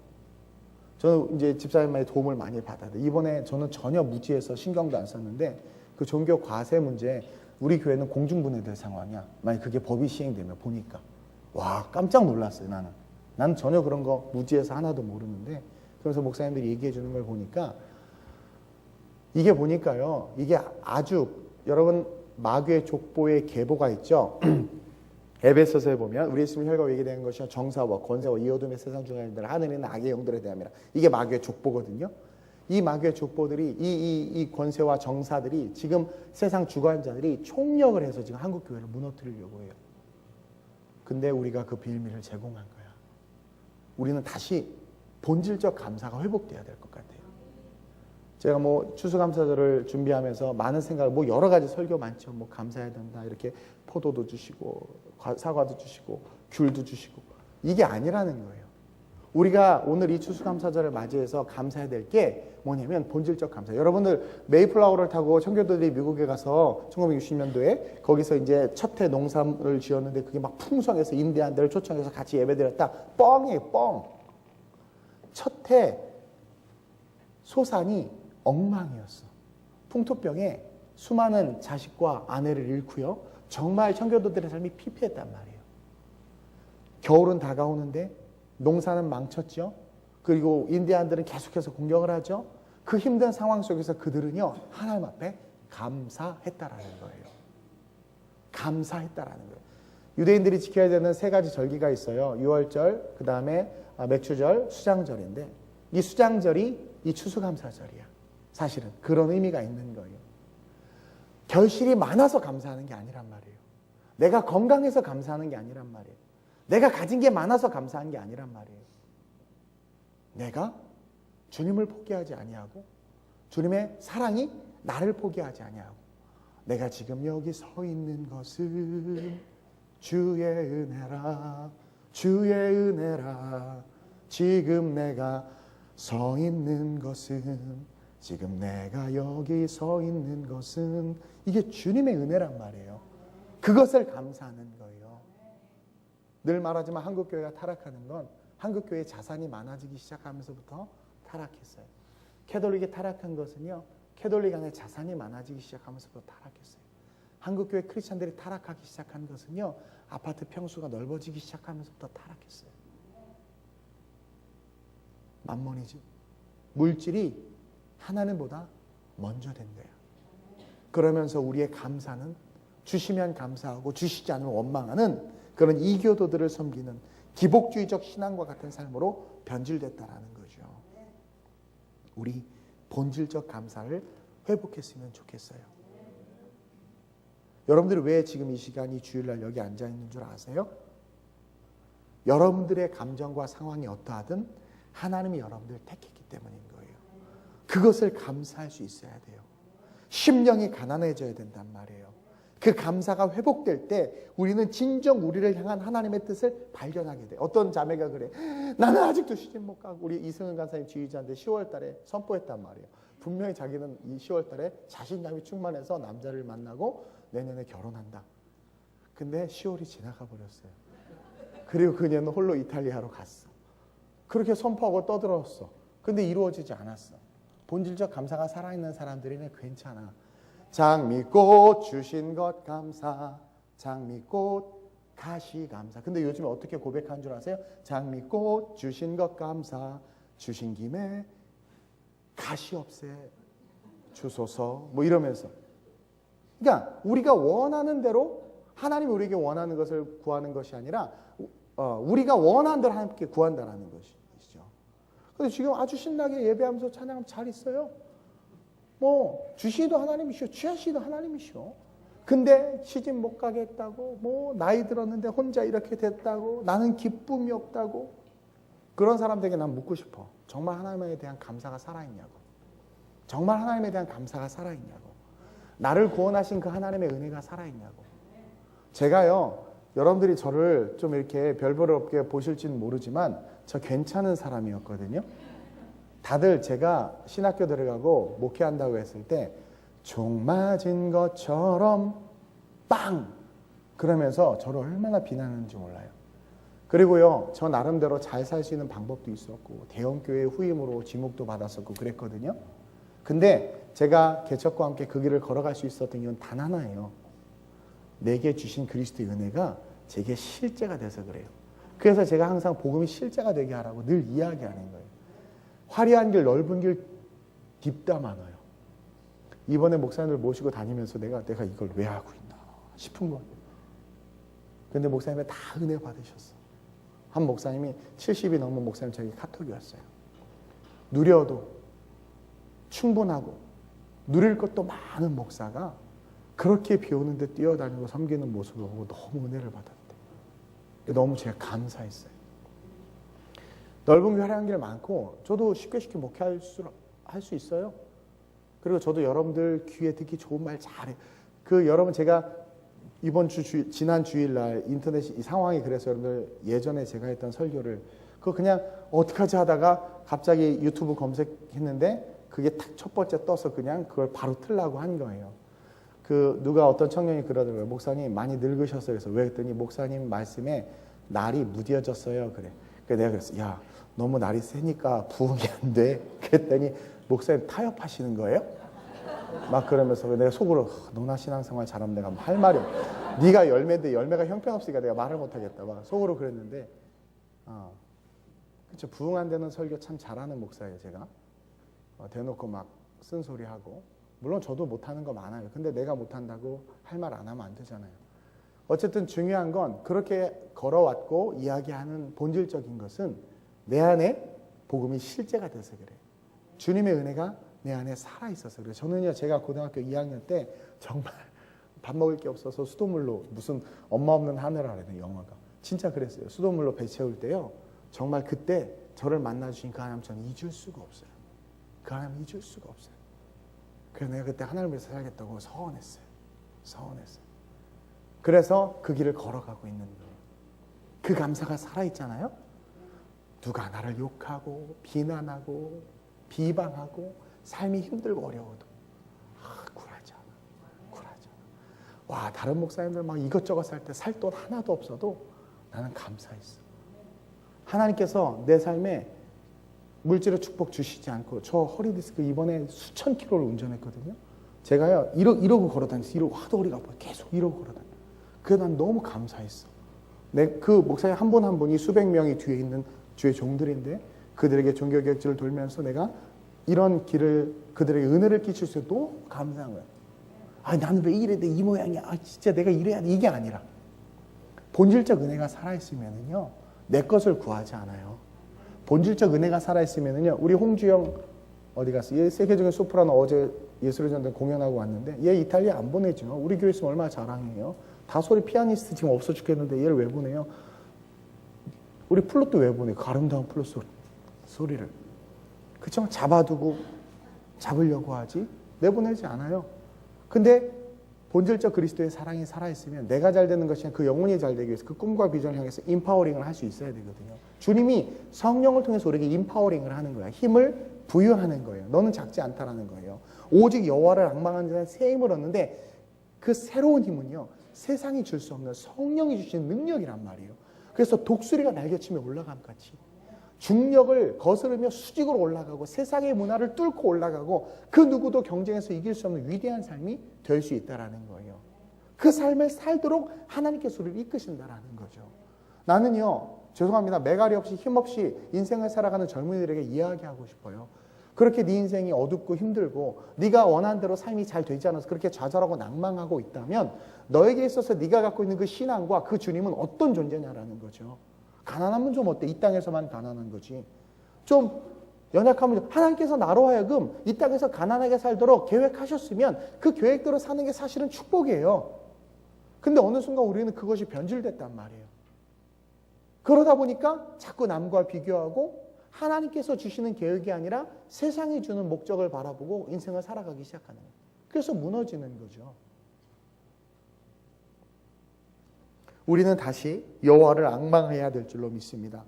저는 이제 집사님의 도움을 많이 받아요. 이번에 저는 전혀 무지해서 신경도 안 썼는데 그 종교 과세 문제, 우리 교회는 공중분해될 상황이야. 만약 그게 법이 시행되면 보니까 와 깜짝 놀랐어요. 나는 전혀 그런 거 무지해서 하나도 모르는데, 그래서 목사님들이 얘기해 주는 걸 보니까 이게 보니까요, 이게 아주, 여러분 마귀의 족보의 계보가 있죠. 에베소서에 보면 우리 예수님 혈과 얘기되는 것이 정사와 권세와 이 어둠의 세상 중간들 하늘에 있는 악의 영들에 대함이라. 이게 마귀의 족보거든요. 이 마귀의 족보들이 이 권세와 정사들이 지금 세상 주관자들이 총력을 해서 지금 한국 교회를 무너뜨리려고 해요. 근데 우리가 그 비밀을 제공한 거야. 우리는 다시 본질적 감사가 회복돼야 될 것 같아요. 제가 뭐 추수감사절을 준비하면서 많은 생각을, 뭐 여러 가지 설교 많죠. 뭐 감사해야 된다, 이렇게 포도도 주시고 사과도 주시고 귤도 주시고, 이게 아니라는 거예요. 우리가 오늘 이 추수감사절을 맞이해서 감사해야 될 게 뭐냐면 본질적 감사. 여러분들 메이플라워를 타고 청교도들이 미국에 가서 1960년도에 거기서 이제 첫 해 농사를 지었는데 그게 막 풍성해서 인디안들을 초청해서 같이 예배드렸다. 뻥이에요, 뻥. 첫 해 소산이 엉망이었어. 풍토병에 수많은 자식과 아내를 잃고요. 정말 청교도들의 삶이 피폐했단 말이에요. 겨울은 다가오는데 농사는 망쳤죠. 그리고 인디안들은 계속해서 공격을 하죠. 그 힘든 상황 속에서 그들은요, 하나님 앞에 감사했다라는 거예요. 감사했다라는 거예요. 유대인들이 지켜야 되는 세 가지 절기가 있어요. 유월절, 그 다음에 맥추절, 수장절인데, 이 수장절이 이 추수감사절이야. 사실은 그런 의미가 있는 거예요. 결실이 많아서 감사하는 게 아니란 말이에요. 내가 건강해서 감사하는 게 아니란 말이에요. 내가 가진 게 많아서 감사한 게 아니란 말이에요. 내가 주님을 포기하지 아니하고 주님의 사랑이 나를 포기하지 아니하고, 내가 지금 여기 서 있는 것은 주의 은혜라, 주의 은혜라. 지금 내가 서 있는 것은, 지금 내가 여기 서 있는 것은, 이게 주님의 은혜란 말이에요. 그것을 감사하는 거예요. 늘 말하지만 한국교회가 타락하는 건 한국교회의 자산이 많아지기 시작하면서부터 타락했어요. 캐톨릭이 타락한 것은요, 캐톨릭 안에 자산이 많아지기 시작하면서부터 타락했어요. 한국교회 크리스찬들이 타락하기 시작한 것은요, 아파트 평수가 넓어지기 시작하면서부터 타락했어요. 만몬이죠. 물질이 하나님보다 먼저 된 거야. 그러면서 우리의 감사는 주시면 감사하고 주시지 않으면 원망하는 그런 이교도들을 섬기는 기복주의적 신앙과 같은 삶으로 변질됐다라는 거죠. 우리 본질적 감사를 회복했으면 좋겠어요. 여러분들이 왜 지금 이 시간이 주일날 여기 앉아 있는 줄 아세요? 여러분들의 감정과 상황이 어떠하든 하나님이 여러분들을 택했기 때문인 거예요. 그것을 감사할 수 있어야 돼요. 심령이 가난해져야 된단 말이에요. 그 감사가 회복될 때 우리는 진정 우리를 향한 하나님의 뜻을 발견하게 돼요. 어떤 자매가 그래. 나는 아직도 시집 못 가고, 우리 이승은 간사님 지휘자인데 10월 달에 선포했단 말이에요. 분명히 자기는 이 10월 달에 자신감이 충만해서 남자를 만나고 내년에 결혼한다. 근데 10월이 지나가 버렸어요. 그리고 그녀는 홀로 이탈리아로 갔어. 그렇게 선포하고 떠들었어. 근데 이루어지지 않았어. 본질적 감사가 살아있는 사람들이는 괜찮아. 장미꽃 주신 것 감사, 장미꽃 가시 감사. 근데 요즘에 어떻게 고백하는 줄 아세요? 장미꽃 주신 것 감사, 주신 김에 가시 없애 주소서, 뭐 이러면서. 그러니까 우리가 원하는 대로 하나님이 우리에게 원하는 것을 구하는 것이 아니라 우리가 원하는 대로 하나님께 구한다는 것이죠. 근데 지금 아주 신나게 예배하면서 찬양하면 잘 있어요. 뭐 주시도 하나님이시오, 취하시도 하나님이시오. 근데 시집 못 가겠다고, 뭐 나이 들었는데 혼자 이렇게 됐다고, 나는 기쁨이 없다고. 그런 사람들에게 난 묻고 싶어. 정말 하나님에 대한 감사가 살아있냐고. 정말 하나님에 대한 감사가 살아있냐고. 나를 구원하신 그 하나님의 은혜가 살아있냐고. 제가요, 여러분들이 저를 좀 이렇게 별별 없게 보실지는 모르지만 저 괜찮은 사람이었거든요. 다들 제가 신학교 들어가고 목회한다고 했을 때 종 맞은 것처럼 빵! 그러면서 저를 얼마나 비난하는지 몰라요. 그리고요, 저 나름대로 잘 살 수 있는 방법도 있었고 대형교회 후임으로 지목도 받았었고 그랬거든요. 근데 제가 개척과 함께 그 길을 걸어갈 수 있었던 이유는 단 하나예요. 내게 주신 그리스도의 은혜가 제게 실제가 돼서 그래요. 그래서 제가 항상 복음이 실제가 되게 하라고 늘 이야기하는 거예요. 화려한 길, 넓은 길 뒷담화가요. 이번에 목사님들 모시고 다니면서 내가 이걸 왜 하고 있나 싶은 거예요. 근데 목사님이 다 은혜 받으셨어. 한 목사님이 70이 넘은 목사님 저에게 카톡이 왔어요. 누려도 충분하고 누릴 것도 많은 목사가 그렇게 비 오는데 뛰어다니고 섬기는 모습을 보고 너무 은혜를 받았대. 너무 제가 감사했어요. 넓은 길, 화려한 길 많고 저도 쉽게 목회할 수 있어요. 그리고 저도 여러분들 귀에 듣기 좋은 말 잘해. 여러분 제가 이번 지난 주일날 인터넷 이 상황이 그래서 여러분들 예전에 제가 했던 설교를 그거 그냥 어떡하지 하다가 갑자기 유튜브 검색했는데 그게 딱 첫 번째 떠서 그냥 그걸 바로 틀라고 한 거예요. 누가 어떤 청년이 그러더라고요. 목사님 많이 늙으셨어요. 그래서 왜 그랬더니 목사님 말씀에 날이 무뎌졌어요. 그래. 그래서 내가 그랬어. 야, 너무 날이 세니까 부흥이 안 돼. 그랬더니 목사님 타협하시는 거예요? 막 그러면서 내가 속으로 너나 신앙생활 잘하면 내가 할 말이 없어. 네가 열매인데 열매가 형편없으니까 내가 말을 못하겠다. 막 속으로 그랬는데 그렇죠. 부흥 안 되는 설교 참 잘하는 목사예요. 제가 대놓고 막 쓴소리하고 물론 저도 못하는 거 많아요. 근데 내가 못한다고 할 말 안 하면 안 되잖아요. 어쨌든 중요한 건 그렇게 걸어왔고 이야기하는 본질적인 것은 내 안에 복음이 실제가 돼서 그래요. 주님의 은혜가 내 안에 살아있어서 그래요. 저는요, 제가 고등학교 2학년 때 정말 밥 먹을 게 없어서 수돗물로 무슨 엄마 없는 하늘아래는 영화가 진짜 그랬어요. 수돗물로 배 채울 때요. 정말 그때 저를 만나주신 그 하나님 저는 잊을 수가 없어요. 그 하나님 잊을 수가 없어요. 그래서 내가 그때 하나님을 위해서 살겠다고 서원했어요. 그래서 그 길을 걸어가고 있는 거예요. 그 감사가 살아있잖아요. 누가 나를 욕하고 비난하고 비방하고 삶이 힘들고 어려워도 굴하지 않아. 와, 다른 목사님들 막 이것저것 살 때 살 돈 하나도 없어도 나는 감사했어. 하나님께서 내 삶에 물질의 축복 주시지 않고 저 허리디스크 이번에 수천 킬로를 운전했거든요. 제가요 이러고 걸어다녔어요. 이러고 하도 허리가 아파요. 계속 이러고 걸어다녀요. 그래서 난 너무 감사했어. 그 목사님 한 분 한 분이 수백 명이 뒤에 있는 주의 종들인데 그들에게 종교개혁지를 돌면서 내가 이런 길을 그들에게 은혜를 끼칠 수 있어 너무 감사한 거야. 나는 왜 이래? 내 이 모양이야. 진짜 내가 이래야 돼. 이게 아니라 본질적 은혜가 살아있으면은요 내 것을 구하지 않아요. 본질적 은혜가 살아있으면은요 우리 홍주영 어디 갔어? 얘 세계적인 소프라노 어제 예술의 전당 공연하고 왔는데 얘 이탈리아 안 보내죠. 우리 교회 있으면 얼마나 자랑해요. 다소리 피아니스트 지금 없어 죽겠는데 얘를 왜 보내요? 우리 플룻도 왜 보내? 그 아름다운 플룻 소리를. 그쵸? 잡아두고 잡으려고 하지 내보내지 않아요. 근데 본질적 그리스도의 사랑이 살아있으면 내가 잘 되는 것이 아니라 그 영혼이 잘 되기 위해서 그 꿈과 비전을 향해서 임파워링을 할 수 있어야 되거든요. 주님이 성령을 통해서 우리에게 임파워링을 하는 거야. 힘을 부여하는 거예요. 너는 작지 않다라는 거예요. 오직 여호와를 앙망하는 자는 새 힘을 얻는데 그 새로운 힘은요, 세상이 줄 수 없는 성령이 주시는 능력이란 말이에요. 그래서 독수리가 날개치며 올라감같이 중력을 거스르며 수직으로 올라가고 세상의 문화를 뚫고 올라가고 그 누구도 경쟁에서 이길 수 없는 위대한 삶이 될 수 있다라는 거예요. 그 삶을 살도록 하나님께서 우리를 이끄신다라는 거죠. 나는요, 죄송합니다. 매갈이 없이 힘없이 인생을 살아가는 젊은이들에게 이야기하고 싶어요. 그렇게 네 인생이 어둡고 힘들고 네가 원하는 대로 삶이 잘 되지 않아서 그렇게 좌절하고 낭망하고 있다면 너에게 있어서 네가 갖고 있는 그 신앙과 그 주님은 어떤 존재냐라는 거죠. 가난하면 좀 어때? 이 땅에서만 가난한 거지. 좀 연약하면 하나님께서 나로 하여금 이 땅에서 가난하게 살도록 계획하셨으면 그 계획대로 사는 게 사실은 축복이에요. 근데 어느 순간 우리는 그것이 변질됐단 말이에요. 그러다 보니까 자꾸 남과 비교하고 하나님께서 주시는 계획이 아니라 세상이 주는 목적을 바라보고 인생을 살아가기 시작하는 거예요. 그래서 무너지는 거죠. 우리는 다시 여호와를 앙망해야 될 줄로 믿습니다.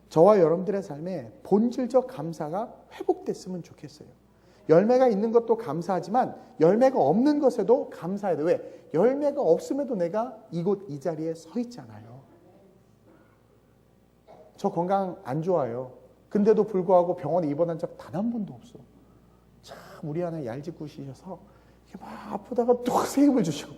저와 여러분들의 삶에 본질적 감사가 회복됐으면 좋겠어요. 열매가 있는 것도 감사하지만 열매가 없는 것에도 감사해야 돼요. 왜? 열매가 없음에도 내가 이곳 이 자리에 서 있잖아요. 저 건강 안 좋아요. 근데도 불구하고 병원에 입원한 적 단 한 번도 없어. 참 우리 하나 얄짓굿이셔서 이렇게 막 아프다가 또 새 힘을 주시고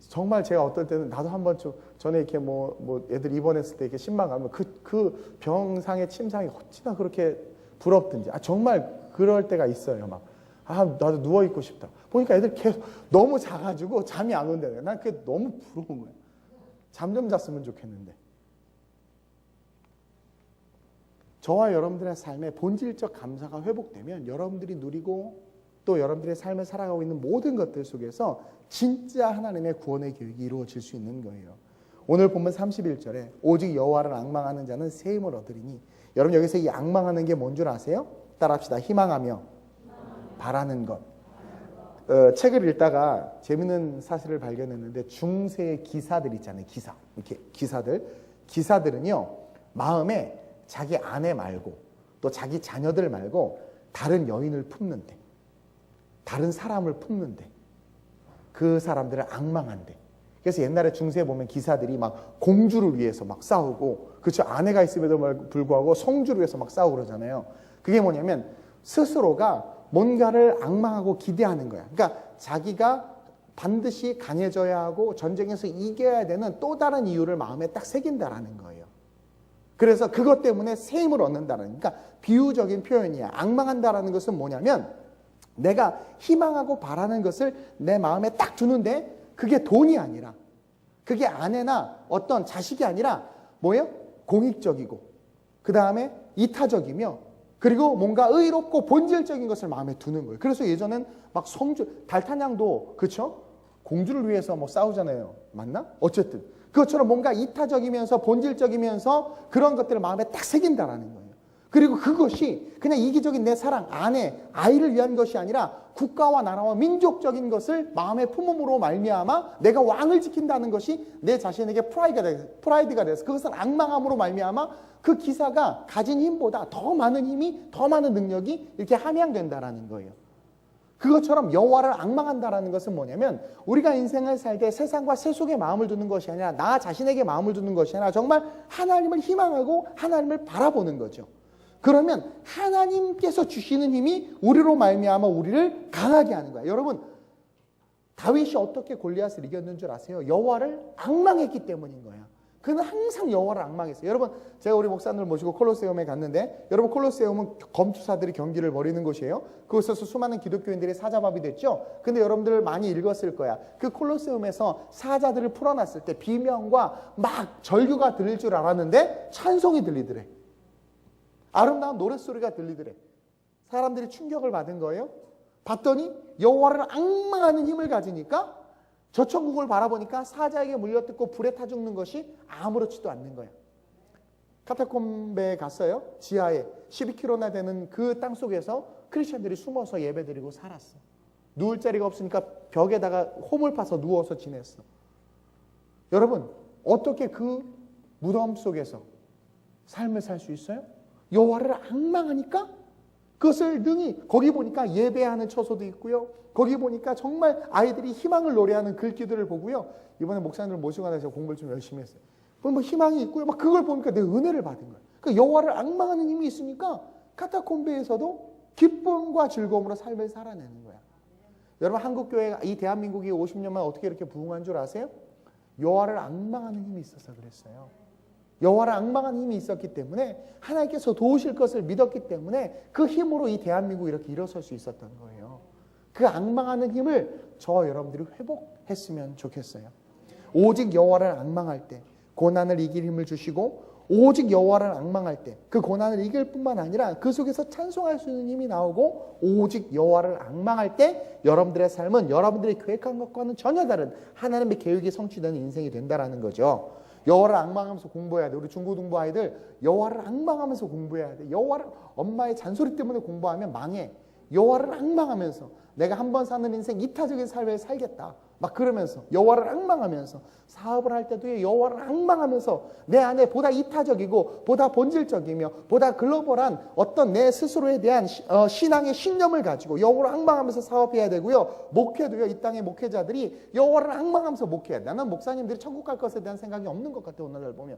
정말 제가 어떨 때는 나도 한번 전에 이렇게 뭐 애들 입원했을 때 이렇게 신망하면 그 병상의 침상이 어찌나 그렇게 부럽든지 정말 그럴 때가 있어요. 막 나도 누워 있고 싶다. 보니까 애들 계속 너무 작아지고 잠이 안 온다네. 난 그게 너무 부러운 거야. 잠 좀 잤으면 좋겠는데. 저와 여러분들의 삶에 본질적 감사가 회복되면 여러분들이 누리고 또 여러분들의 삶을 살아가고 있는 모든 것들 속에서 진짜 하나님의 구원의 계획이 이루어질 수 있는 거예요. 오늘 본문 31절에 오직 여호와를 앙망하는 자는 새 힘을 얻으리니, 여러분 여기서 이 앙망하는 게 뭔 줄 아세요? 따라합시다. 희망하며 바라는 것. 책을 읽다가 재밌는 사실을 발견했는데 중세의 기사들 있잖아요. 이렇게 기사들은요 마음에 자기 아내 말고 또 자기 자녀들 말고 다른 여인을 품는데, 다른 사람을 품는데 그 사람들을 앙망한대. 그래서 옛날에 중세에 보면 기사들이 막 공주를 위해서 막 싸우고, 그렇죠, 아내가 있음에도 불구하고 성주를 위해서 막 싸우고 그러잖아요. 그게 뭐냐면 스스로가 뭔가를 앙망하고 기대하는 거야. 그러니까 자기가 반드시 강해져야 하고 전쟁에서 이겨야 되는 또 다른 이유를 마음에 딱 새긴다라는 거예요. 그래서 그것 때문에 새 힘을 얻는다는, 그러니까 비유적인 표현이야. 앙망한다라는 것은 뭐냐면 내가 희망하고 바라는 것을 내 마음에 딱 두는데 그게 돈이 아니라, 그게 아내나 어떤 자식이 아니라 뭐예요? 공익적이고 그 다음에 이타적이며 그리고 뭔가 의롭고 본질적인 것을 마음에 두는 거예요. 그래서 예전엔 막 달타냥도 그렇죠? 공주를 위해서 뭐 싸우잖아요. 맞나? 어쨌든 그것처럼 뭔가 이타적이면서 본질적이면서 그런 것들을 마음에 딱 새긴다라는 거예요. 그리고 그것이 그냥 이기적인 내 사랑, 아내, 아이를 위한 것이 아니라 국가와 나라와 민족적인 것을 마음에 품음으로 말미암아 내가 왕을 지킨다는 것이 내 자신에게 프라이드가 돼서 그것을 앙망함으로 말미암아 그 기사가 가진 힘보다 더 많은 힘이, 더 많은 능력이 이렇게 함양된다라는 거예요. 그것처럼 여호와를 앙망한다라는 것은 뭐냐면 우리가 인생을 살 때 세상과 세속에 마음을 두는 것이 아니라 나 자신에게 마음을 두는 것이 아니라 정말 하나님을 희망하고 하나님을 바라보는 거죠. 그러면 하나님께서 주시는 힘이 우리로 말미암아 우리를 강하게 하는 거예요. 여러분, 다윗이 어떻게 골리앗을 이겼는 줄 아세요? 여호와를 앙망했기 때문인 거야. 그는 항상 여호와를 앙망했어요. 여러분, 제가 우리 목사님을 모시고 콜로세움에 갔는데, 여러분 콜로세움은 검투사들이 경기를 벌이는 곳이에요. 그곳에서 수많은 기독교인들이 사자밥이 됐죠. 근데 여러분들 많이 읽었을 거야. 그 콜로세움에서 사자들을 풀어놨을 때 비명과 막 절규가 들릴 줄 알았는데 찬송이 들리더래. 아름다운 노랫소리가 들리더래. 사람들이 충격을 받은 거예요. 봤더니 여호와를 앙망하는 힘을 가지니까 저 천국을 바라보니까 사자에게 물려뜯고 불에 타 죽는 것이 아무렇지도 않는 거야. 카타콤베에 갔어요. 지하에 12km나 되는 그 땅 속에서 크리스천들이 숨어서 예배드리고 살았어. 누울 자리가 없으니까 벽에다가 홈을 파서 누워서 지냈어. 여러분, 어떻게 그 무덤 속에서 삶을 살 수 있어요? 여호와를 앙망하니까 그것을 능히, 거기 보니까 예배하는 처소도 있고요. 거기 보니까 정말 아이들이 희망을 노래하는 글귀들을 보고요. 이번에 목사님들 모시고 나서 공부를 좀 열심히 했어요. 뭐 희망이 있고요. 막 그걸 보니까 내 은혜를 받은 거예요. 그 여호와를 앙망하는 힘이 있으니까 카타콤베에서도 기쁨과 즐거움으로 삶을 살아내는 거야. 여러분, 한국 교회가, 이 대한민국이 50년만 어떻게 이렇게 부흥한 줄 아세요? 여호와를 앙망하는 힘이 있어서 그랬어요. 여호와를 앙망하는 힘이 있었기 때문에, 하나님께서 도우실 것을 믿었기 때문에 그 힘으로 이 대한민국이 이렇게 일어설 수 있었던 거예요. 그 앙망하는 힘을 저와 여러분들이 회복했으면 좋겠어요. 오직 여호와를 앙망할 때 고난을 이길 힘을 주시고, 오직 여호와를 앙망할 때 그 고난을 이길 뿐만 아니라 그 속에서 찬송할 수 있는 힘이 나오고, 오직 여호와를 앙망할 때 여러분들의 삶은 여러분들이 계획한 것과는 전혀 다른 하나님의 계획이 성취되는 인생이 된다라는 거죠. 여호와를 앙망하면서 공부해야 돼. 우리 중고등부 아이들 여호와를 앙망하면서 공부해야 돼. 여호와를, 엄마의 잔소리 때문에 공부하면 망해. 여호와를 앙망하면서 내가 한 번 사는 인생 이타적인 삶을 살겠다. 막 그러면서 여호와를 앙망하면서 사업을 할 때도 여호와를 앙망하면서 내 안에 보다 이타적이고 보다 본질적이며 보다 글로벌한 어떤 내 스스로에 대한 신앙의 신념을 가지고 여호와를 앙망하면서 사업해야 되고요. 목회도요. 이 땅의 목회자들이 여호와를 앙망하면서 목회해야 돼. 나는 목사님들이 천국 갈 것에 대한 생각이 없는 것 같아. 오늘날 보면.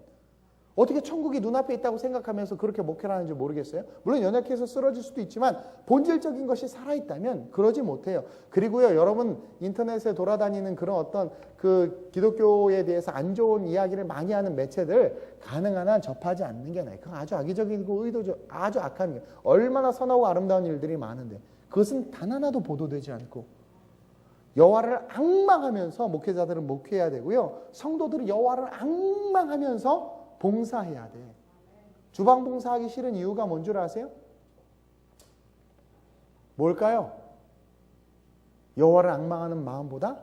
어떻게 천국이 눈앞에 있다고 생각하면서 그렇게 목회를 하는지 모르겠어요. 물론 연약해서 쓰러질 수도 있지만 본질적인 것이 살아있다면 그러지 못해요. 그리고요, 여러분 인터넷에 돌아다니는 그런 어떤 그 기독교에 대해서 안 좋은 이야기를 많이 하는 매체들 가능한 한 접하지 않는 게 나아요. 그건 아주 악의적이고 의도적, 아주 악한 일. 얼마나 선하고 아름다운 일들이 많은데 그것은 단 하나도 보도되지 않고, 여호와를 앙망하면서 목회자들은 목회해야 되고요. 성도들은 여호와를 앙망하면서 봉사해야 돼. 주방 봉사하기 싫은 이유가 뭔 줄 아세요? 뭘까요? 여호와를 앙망하는 마음보다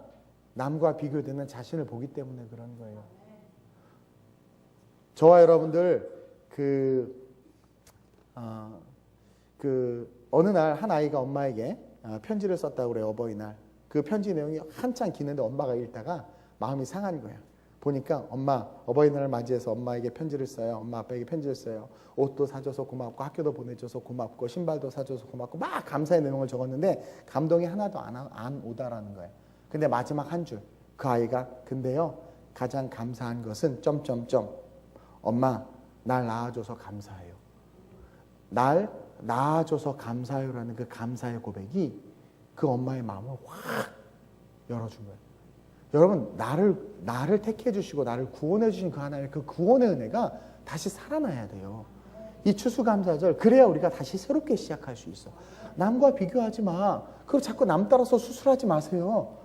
남과 비교되는 자신을 보기 때문에 그런 거예요. 저와 여러분들 어느 날 한 아이가 엄마에게 편지를 썼다고 그래요. 어버이날. 그 편지 내용이 한참 기는데 엄마가 읽다가 마음이 상한 거예요. 보니까 엄마, 어버이날을 맞이해서 엄마에게 편지를 써요. 엄마 아빠에게 편지를 써요. 옷도 사줘서 고맙고 학교도 보내줘서 고맙고 신발도 사줘서 고맙고 막 감사의 내용을 적었는데 감동이 하나도 안 오다라는 거예요. 근데 마지막 한 줄, 그 아이가 근데요 가장 감사한 것은 점점점 엄마 날 낳아줘서 감사해요. 날 낳아줘서 감사해요라는 그 감사의 고백이 그 엄마의 마음을 확 열어준 거예요. 여러분, 나를 택해 주시고 나를 구원해 주신 그 하나님의 그 구원의 은혜가 다시 살아나야 돼요. 이 추수감사절, 그래야 우리가 다시 새롭게 시작할 수 있어. 남과 비교하지 마. 그걸 자꾸 남 따라서 수술하지 마세요.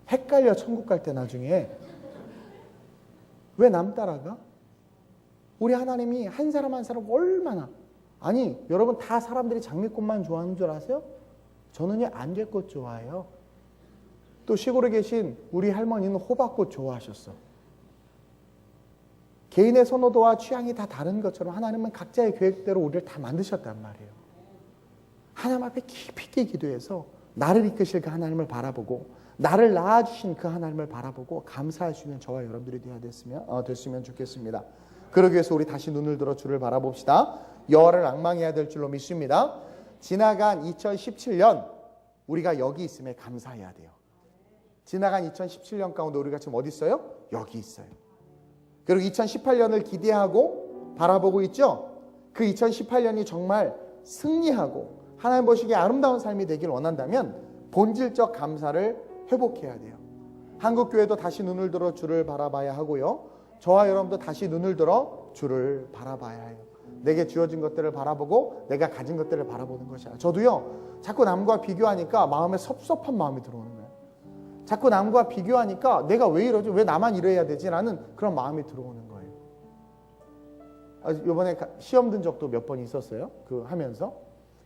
헷갈려, 천국 갈 때 나중에. 왜 남 따라가? 우리 하나님이 한 사람 한 사람 얼마나, 아니 여러분 다 사람들이 장미꽃만 좋아하는 줄 아세요? 저는요 안개꽃 좋아해요. 또 시골에 계신 우리 할머니는 호박꽃 좋아하셨어. 개인의 선호도와 취향이 다 다른 것처럼 하나님은 각자의 계획대로 우리를 다 만드셨단 말이에요. 하나님 앞에 깊이 있게 기도해서 나를 이끄실 그 하나님을 바라보고 나를 낳아주신 그 하나님을 바라보고 감사할 수 있는 저와 여러분들이 됐으면 좋겠습니다. 그러기 위해서 우리 다시 눈을 들어 주를 바라봅시다. 여호와를 앙망해야 될 줄로 믿습니다. 지나간 2017년 우리가 여기 있음에 감사해야 돼요. 지나간 2017년 가운데 우리가 지금 어디 있어요? 여기 있어요. 그리고 2018년을 기대하고 바라보고 있죠? 그 2018년이 정말 승리하고 하나님 보시기에 아름다운 삶이 되길 원한다면 본질적 감사를 회복해야 돼요. 한국교회도 다시 눈을 들어 주를 바라봐야 하고요. 저와 여러분도 다시 눈을 들어 주를 바라봐야 해요. 내게 주어진 것들을 바라보고 내가 가진 것들을 바라보는 것이야. 저도요 자꾸 남과 비교하니까 마음에 섭섭한 마음이 들어오는 거예요. 자꾸 남과 비교하니까 내가 왜 이러지? 왜 나만 이래야 되지? 라는 그런 마음이 들어오는 거예요. 이번에 시험 든 적도 몇 번 있었어요. 그 하면서.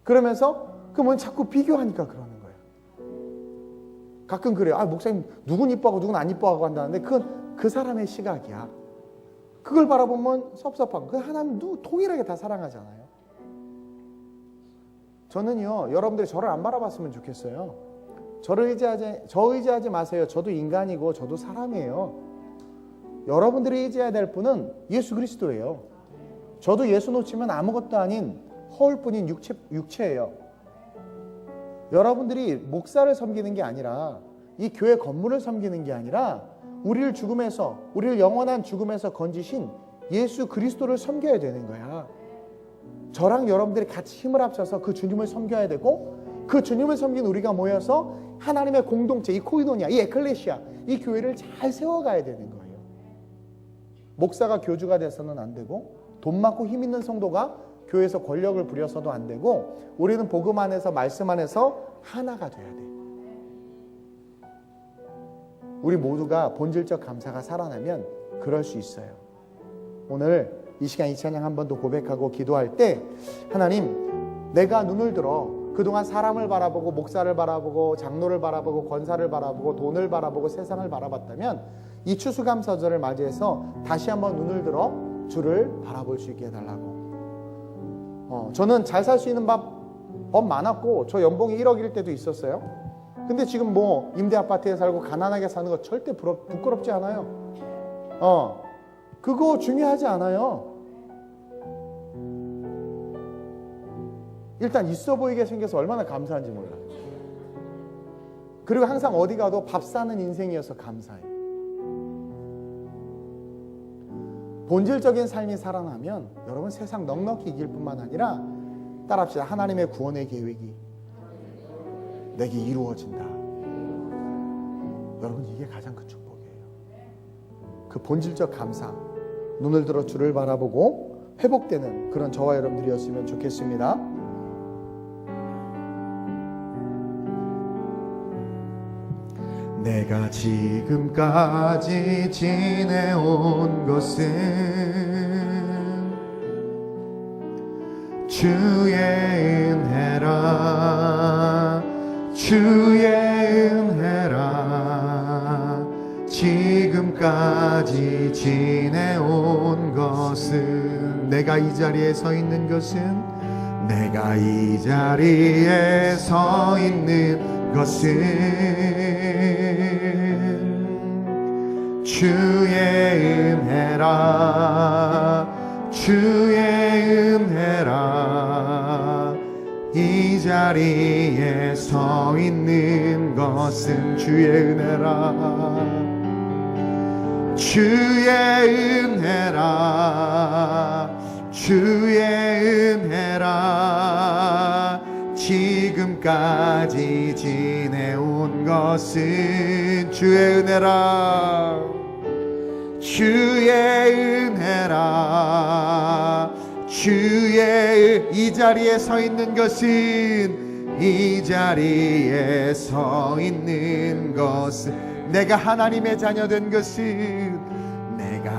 그러면서 자꾸 비교하니까 그러는 거예요. 가끔 그래요. 목사님 누군 이뻐하고 누군 안 이뻐하고 한다는데 그건 그 사람의 시각이야. 그걸 바라보면 섭섭한 그 하나님 동일하게 다 사랑하잖아요. 저는요, 여러분들이 저를 안 바라봤으면 좋겠어요. 저 의지하지 마세요. 저도 인간이고 저도 사람이에요. 여러분들이 의지해야 될 분은 예수 그리스도예요. 저도 예수 놓치면 아무것도 아닌 허울뿐인 육체예요. 여러분들이 목사를 섬기는 게 아니라, 이 교회 건물을 섬기는 게 아니라, 우리를 영원한 죽음에서 건지신 예수 그리스도를 섬겨야 되는 거야. 저랑 여러분들이 같이 힘을 합쳐서 그 주님을 섬겨야 되고, 그 주님을 섬긴 우리가 모여서 하나님의 공동체, 이 코이노니아, 이 에클레시아, 이 교회를 잘 세워가야 되는 거예요. 목사가 교주가 돼서는 안 되고, 돈 많고 힘 있는 성도가 교회에서 권력을 부려서도 안 되고, 우리는 복음 안에서, 말씀 안에서 하나가 돼야 돼. 우리 모두가 본질적 감사가 살아나면 그럴 수 있어요. 오늘 이 시간 이 찬양 한 번 더 고백하고 기도할 때, 하나님, 내가 눈을 들어 그동안 사람을 바라보고 목사를 바라보고 장로를 바라보고 권사를 바라보고 돈을 바라보고 세상을 바라봤다면, 이 추수감사절을 맞이해서 다시 한번 눈을 들어 주를 바라볼 수 있게 해달라고. 저는 잘 살 수 있는 법 많았고, 저 연봉이 1억일 때도 있었어요. 근데 지금 뭐 임대 아파트에 살고 가난하게 사는 거 절대 부끄럽지 않아요. 그거 중요하지 않아요. 일단 있어 보이게 생겨서 얼마나 감사한지 몰라. 그리고 항상 어디 가도 밥 사는 인생이어서 감사해. 본질적인 삶이 살아나면 여러분 세상 넉넉히 이길 뿐만 아니라, 따라합시다. 하나님의 구원의 계획이 내게 이루어진다. 여러분, 이게 가장 큰 축복이에요. 그 본질적 감사, 눈을 들어 주를 바라보고 회복되는 그런 저와 여러분들이었으면 좋겠습니다. 내가 지금까지 지내온 것은 주의 은혜라, 주의 은혜라. 지금까지 지내온 것은, 내가 이 자리에 서 있는 것은, 내가 이 자리에 서 있는 것은 주의 은혜라, 주의 은혜라. 이 자리에 서 있는 것은 주의 은혜라, 주의 은혜라, 주의 은혜라. 지금까지 지내온 것은 주의 은혜라, 주의 은혜라, 주의. 이 자리에 서 있는 것은, 이 자리에 서 있는 것은, 내가 하나님의 자녀 된 것은, 내가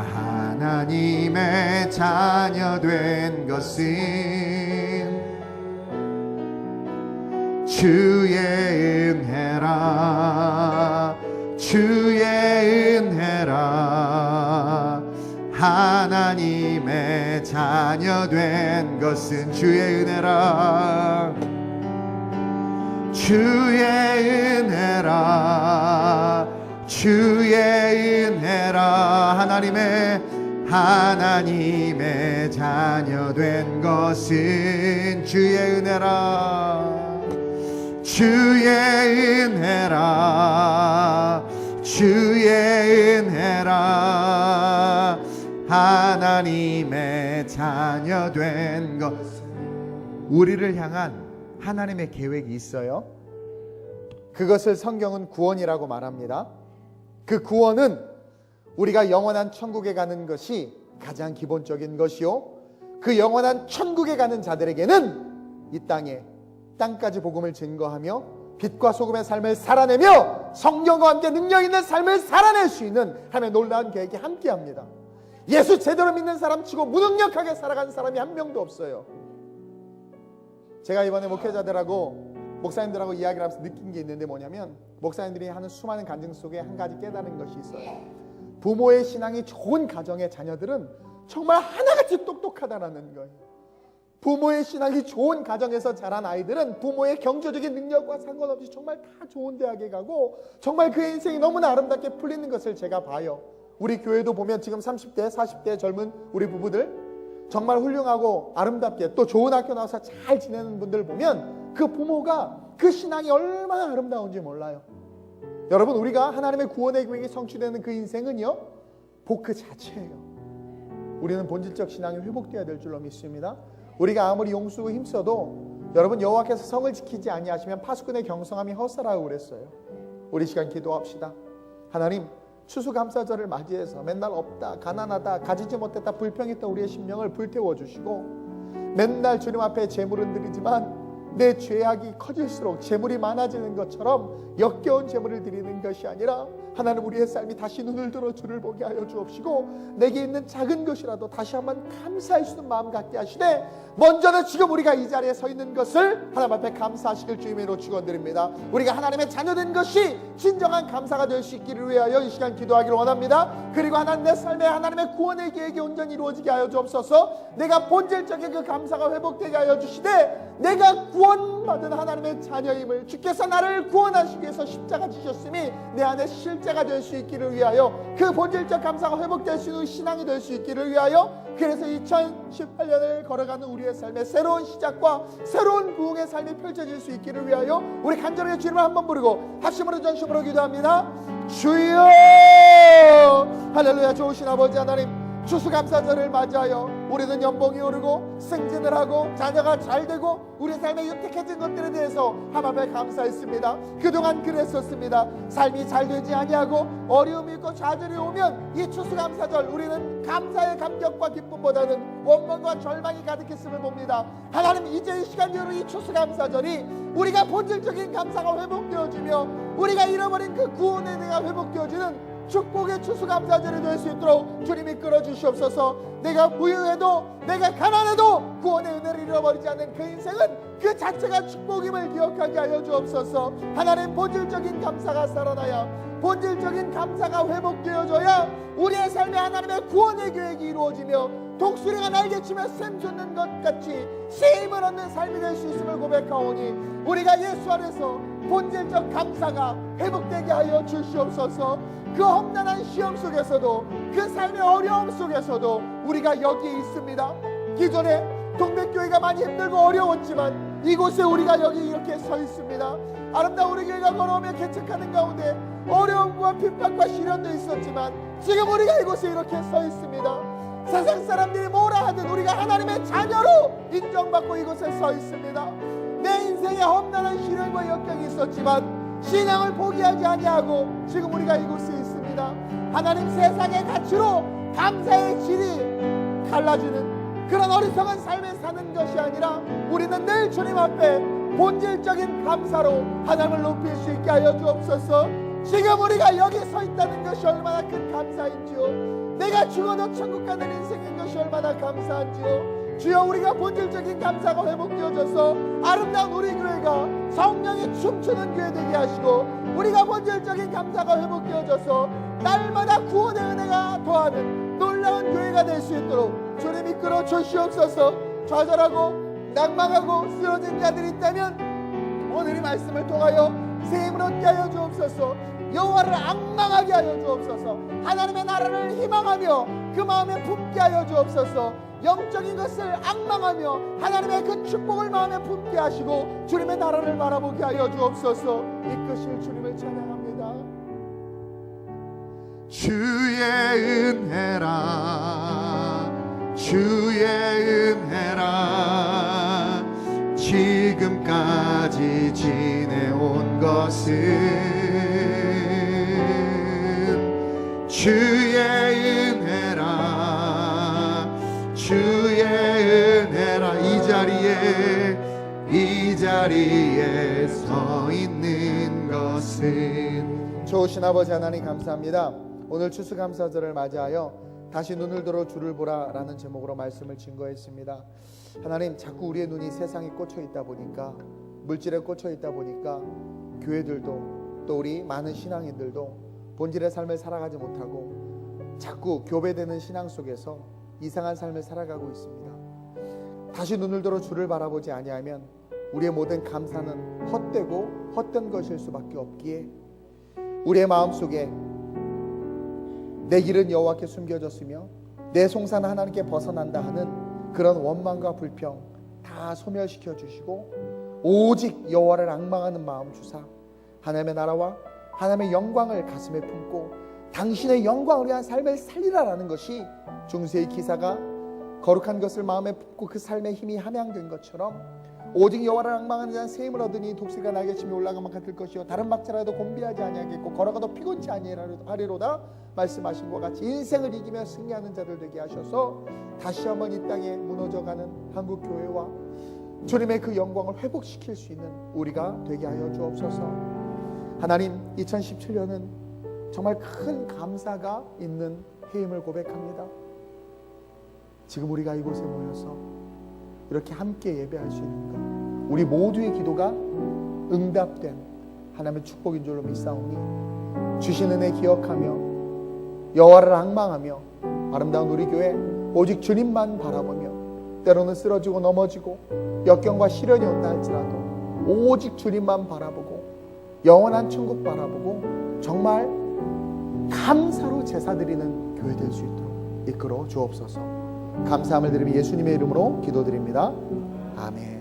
하나님의 자녀 된 것은 주의 은혜라, 주의 은혜라. 하나님의 자녀 된 것은 주의 은혜라, 주의 은혜라, 주의 은혜라. 하나님의 자녀 된 것은 주의 은혜라, 주의 은혜라, 주의 은혜라. 하나님의 자녀 된 것. 우리를 향한 하나님의 계획이 있어요. 그것을 성경은 구원이라고 말합니다. 그 구원은 우리가 영원한 천국에 가는 것이 가장 기본적인 것이요, 그 영원한 천국에 가는 자들에게는 이 땅까지 복음을 증거하며 빛과 소금의 삶을 살아내며 성령과 함께 능력 있는 삶을 살아낼 수 있는 하나님의 놀라운 계획이 함께합니다. 예수 제대로 믿는 사람 치고 무능력하게 살아가는 사람이 한 명도 없어요. 제가 이번에 목회자들하고 목사님들하고 이야기를 하면서 느낀 게 있는데, 뭐냐면 목사님들이 하는 수많은 간증 속에 한 가지 깨달은 것이 있어요. 부모의 신앙이 좋은 가정의 자녀들은 정말 하나같이 똑똑하다라는 거예요. 부모의 신앙이 좋은 가정에서 자란 아이들은 부모의 경제적인 능력과 상관없이 정말 다 좋은 대학에 가고 정말 그의 인생이 너무나 아름답게 풀리는 것을 제가 봐요. 우리 교회도 보면 지금 30대, 40대 젊은 우리 부부들 정말 훌륭하고 아름답게 또 좋은 학교 나와서 잘 지내는 분들 보면 그 부모가 그 신앙이 얼마나 아름다운지 몰라요. 여러분, 우리가 하나님의 구원의 계획이 성취되는 그 인생은요, 복 그 자체예요. 우리는 본질적 신앙이 회복되어야 될 줄로 믿습니다. 우리가 아무리 용수고 힘써도 여러분, 여호와께서 성을 지키지 아니하시면 파수꾼의 경성함이 헛사라고 그랬어요. 우리 시간 기도합시다. 하나님, 추수감사절을 맞이해서 맨날 없다, 가난하다, 가지지 못했다, 불평했다 우리의 심령을 불태워 주시고, 맨날 주님 앞에 제물은 드리지만 내 죄악이 커질수록 제물이 많아지는 것처럼 역겨운 제물을 드리는 것이 아니라 하나님, 우리의 삶이 다시 눈을 들어 주를 보게 하여 주옵시고 내게 있는 작은 것이라도 다시 한번 감사할 수 있는 마음 갖게 하시되, 먼저는 지금 우리가 이 자리에 서 있는 것을 하나님 앞에 감사하시길 주님의 이름으로 축원드립니다. 우리가 하나님의 자녀된 것이 진정한 감사가 될 수 있기를 위하여 이 시간 기도하기를 원합니다. 그리고 하나님, 내 삶에 하나님의 구원의 계획이 온전히 이루어지게 하여 주옵소서. 내가 본질적인 그 감사가 회복되게 하여 주시되, 내가 구원받은 하나님의 자녀임을, 주께서 나를 구원하시기 위해서 십자가 지셨음이 내 안에 실제가 될 수 있기를 위하여, 그 본질적 감사가 회복될 수 있는 신앙이 될 수 있기를 위하여, 그래서 2018년을 걸어가는 우리의 삶의 새로운 시작과 새로운 부흥의 삶이 펼쳐질 수 있기를 위하여 우리 간절하게 주님을 한번 부르고 합심으로 전심으로 기도합니다. 주여, 할렐루야. 좋으신 아버지 하나님, 추수감사절을 맞이하여 우리는 연봉이 오르고 승진을 하고 자녀가 잘 되고 우리 삶에 유택해진 것들에 대해서 하나님 앞에 감사했습니다. 그동안 그랬었습니다. 삶이 잘 되지 아니하고 어려움이 있고 좌절이 오면 이 추수감사절 우리는 감사의 감격과 기쁨보다는 원망과 절망이 가득했음을 봅니다. 하나님, 이제 이 시간대로 이 추수감사절이 우리가 본질적인 감사가 회복되어지며 우리가 잃어버린 그 구원의 은혜가 회복되어지는 축복의 추수감사절이 될 수 있도록 주님이 끌어주시옵소서. 내가 부유해도 내가 가난해도 구원의 은혜를 잃어버리지 않는 그 인생은 그 자체가 축복임을 기억하게 하여 주옵소서. 하나님, 본질적인 감사가 살아나야, 본질적인 감사가 회복되어져야 우리의 삶에 하나님의 구원의 계획이 이루어지며 독수리가 날개치며 샘솟는 것 같이 새 힘을 얻는 삶이 될 수 있음을 고백하오니, 우리가 예수 안에서 본질적 감사가 회복되게 하여 주시옵소서. 그 험난한 시험 속에서도, 그 삶의 어려움 속에서도 우리가 여기에 있습니다. 기존에 동백교회가 많이 힘들고 어려웠지만 이곳에 우리가 여기 이렇게 서 있습니다. 아름다운 우리 교회가 걸어오며 개척하는 가운데 어려움과 핍박과 시련도 있었지만 지금 우리가 이곳에 이렇게 서 있습니다. 세상 사람들이 뭐라 하든 우리가 하나님의 자녀로 인정받고 이곳에 서 있습니다. 내 인생에 험난한 시련과 역경이 있었지만 신앙을 포기하지 아니하고 지금 우리가 이곳에 있습니다. 하나님, 세상의 가치로 감사의 질이 갈라지는 그런 어리석은 삶을 사는 것이 아니라 우리는 늘 주님 앞에 본질적인 감사로 하나님을 높일 수 있게 하여 주옵소서. 지금 우리가 여기 서 있다는 것이 얼마나 큰 감사인지요, 내가 죽어도 천국 가는 인생인 것이 얼마나 감사한지요. 주여, 우리가 본질적인 감사가 회복되어져서 아름다운 우리 교회가 성령이 춤추는 교회 되게 하시고, 우리가 본질적인 감사가 회복되어져서 날마다 구원의 은혜가 더하는 놀라운 교회가 될 수 있도록 주님 이끌어 주시옵소서. 좌절하고 낭망하고 쓰러진 자들이 있다면 오늘 이 말씀을 통하여 새 힘을 얻게 하여 주옵소서. 여호와를 앙망하게 하여 주옵소서. 하나님의 나라를 희망하며 그 마음에 품게 하여 주옵소서. 영적인 것을 앙망하며 하나님의 그 축복을 마음에 품게 하시고 주님의 나라를 바라보게 하여 주옵소서. 이끄실 주님을 찬양합니다. 주의 은혜라, 주의 은혜라, 지금까지 지내온 것은 주의 은혜라, 주의 은혜라. 이 자리에 서 있는 것은. 좋으신 아버지 하나님, 감사합니다. 오늘 추수감사절을 맞이하여 다시 눈을 들어 주를 보라 라는 제목으로 말씀을 증거했습니다. 하나님, 자꾸 우리의 눈이 세상에 꽂혀 있다 보니까, 물질에 꽂혀 있다 보니까 교회들도 또 우리 많은 신앙인들도 본질의 삶을 살아가지 못하고 자꾸 교배되는 신앙 속에서 이상한 삶을 살아가고 있습니다. 다시 눈을 들어 주를 바라보지 아니하면 우리의 모든 감사는 헛되고 헛된 것일 수밖에 없기에 우리의 마음속에 내 길은 여호와께 숨겨졌으며 내 송사는 하나님께 벗어난다 하는 그런 원망과 불평 다 소멸시켜 주시고 오직 여호와를 앙망하는 마음 주사 하나님의 나라와 하나님의 영광을 가슴에 품고 당신의 영광을 위한 삶을 살리라라는 것이 중세의 기사가 거룩한 것을 마음에 품고 그 삶의 힘이 함양된 것처럼 오직 여호와를 앙망하는 자는 새 힘을 얻으니 독수리가 날개치며 올라가면 같을 것이요 다른 박자라도 곤비하지 아니하겠고 걸어가도 피곤치 아니하리로다 말씀하신 것 같이 인생을 이기며 승리하는 자들 되게 하셔서 다시 한번 이 땅에 무너져가는 한국교회와 주님의 그 영광을 회복시킬 수 있는 우리가 되게 하여 주옵소서. 하나님, 2017년은 정말 큰 감사가 있는 해임을 고백합니다. 지금 우리가 이곳에 모여서 이렇게 함께 예배할 수 있는 것, 우리 모두의 기도가 응답된 하나님의 축복인 줄로 믿사오니 주신 은혜 기억하며 여호와를 앙망하며 아름다운 우리 교회 오직 주님만 바라보며 때로는 쓰러지고 넘어지고 역경과 시련이 온다 할지라도 오직 주님만 바라보고 영원한 천국 바라보고 정말 감사로 제사 드리는 교회 될 수 있도록 이끌어 주옵소서. 감사함을 드리며 예수님의 이름으로 기도드립니다. 아멘.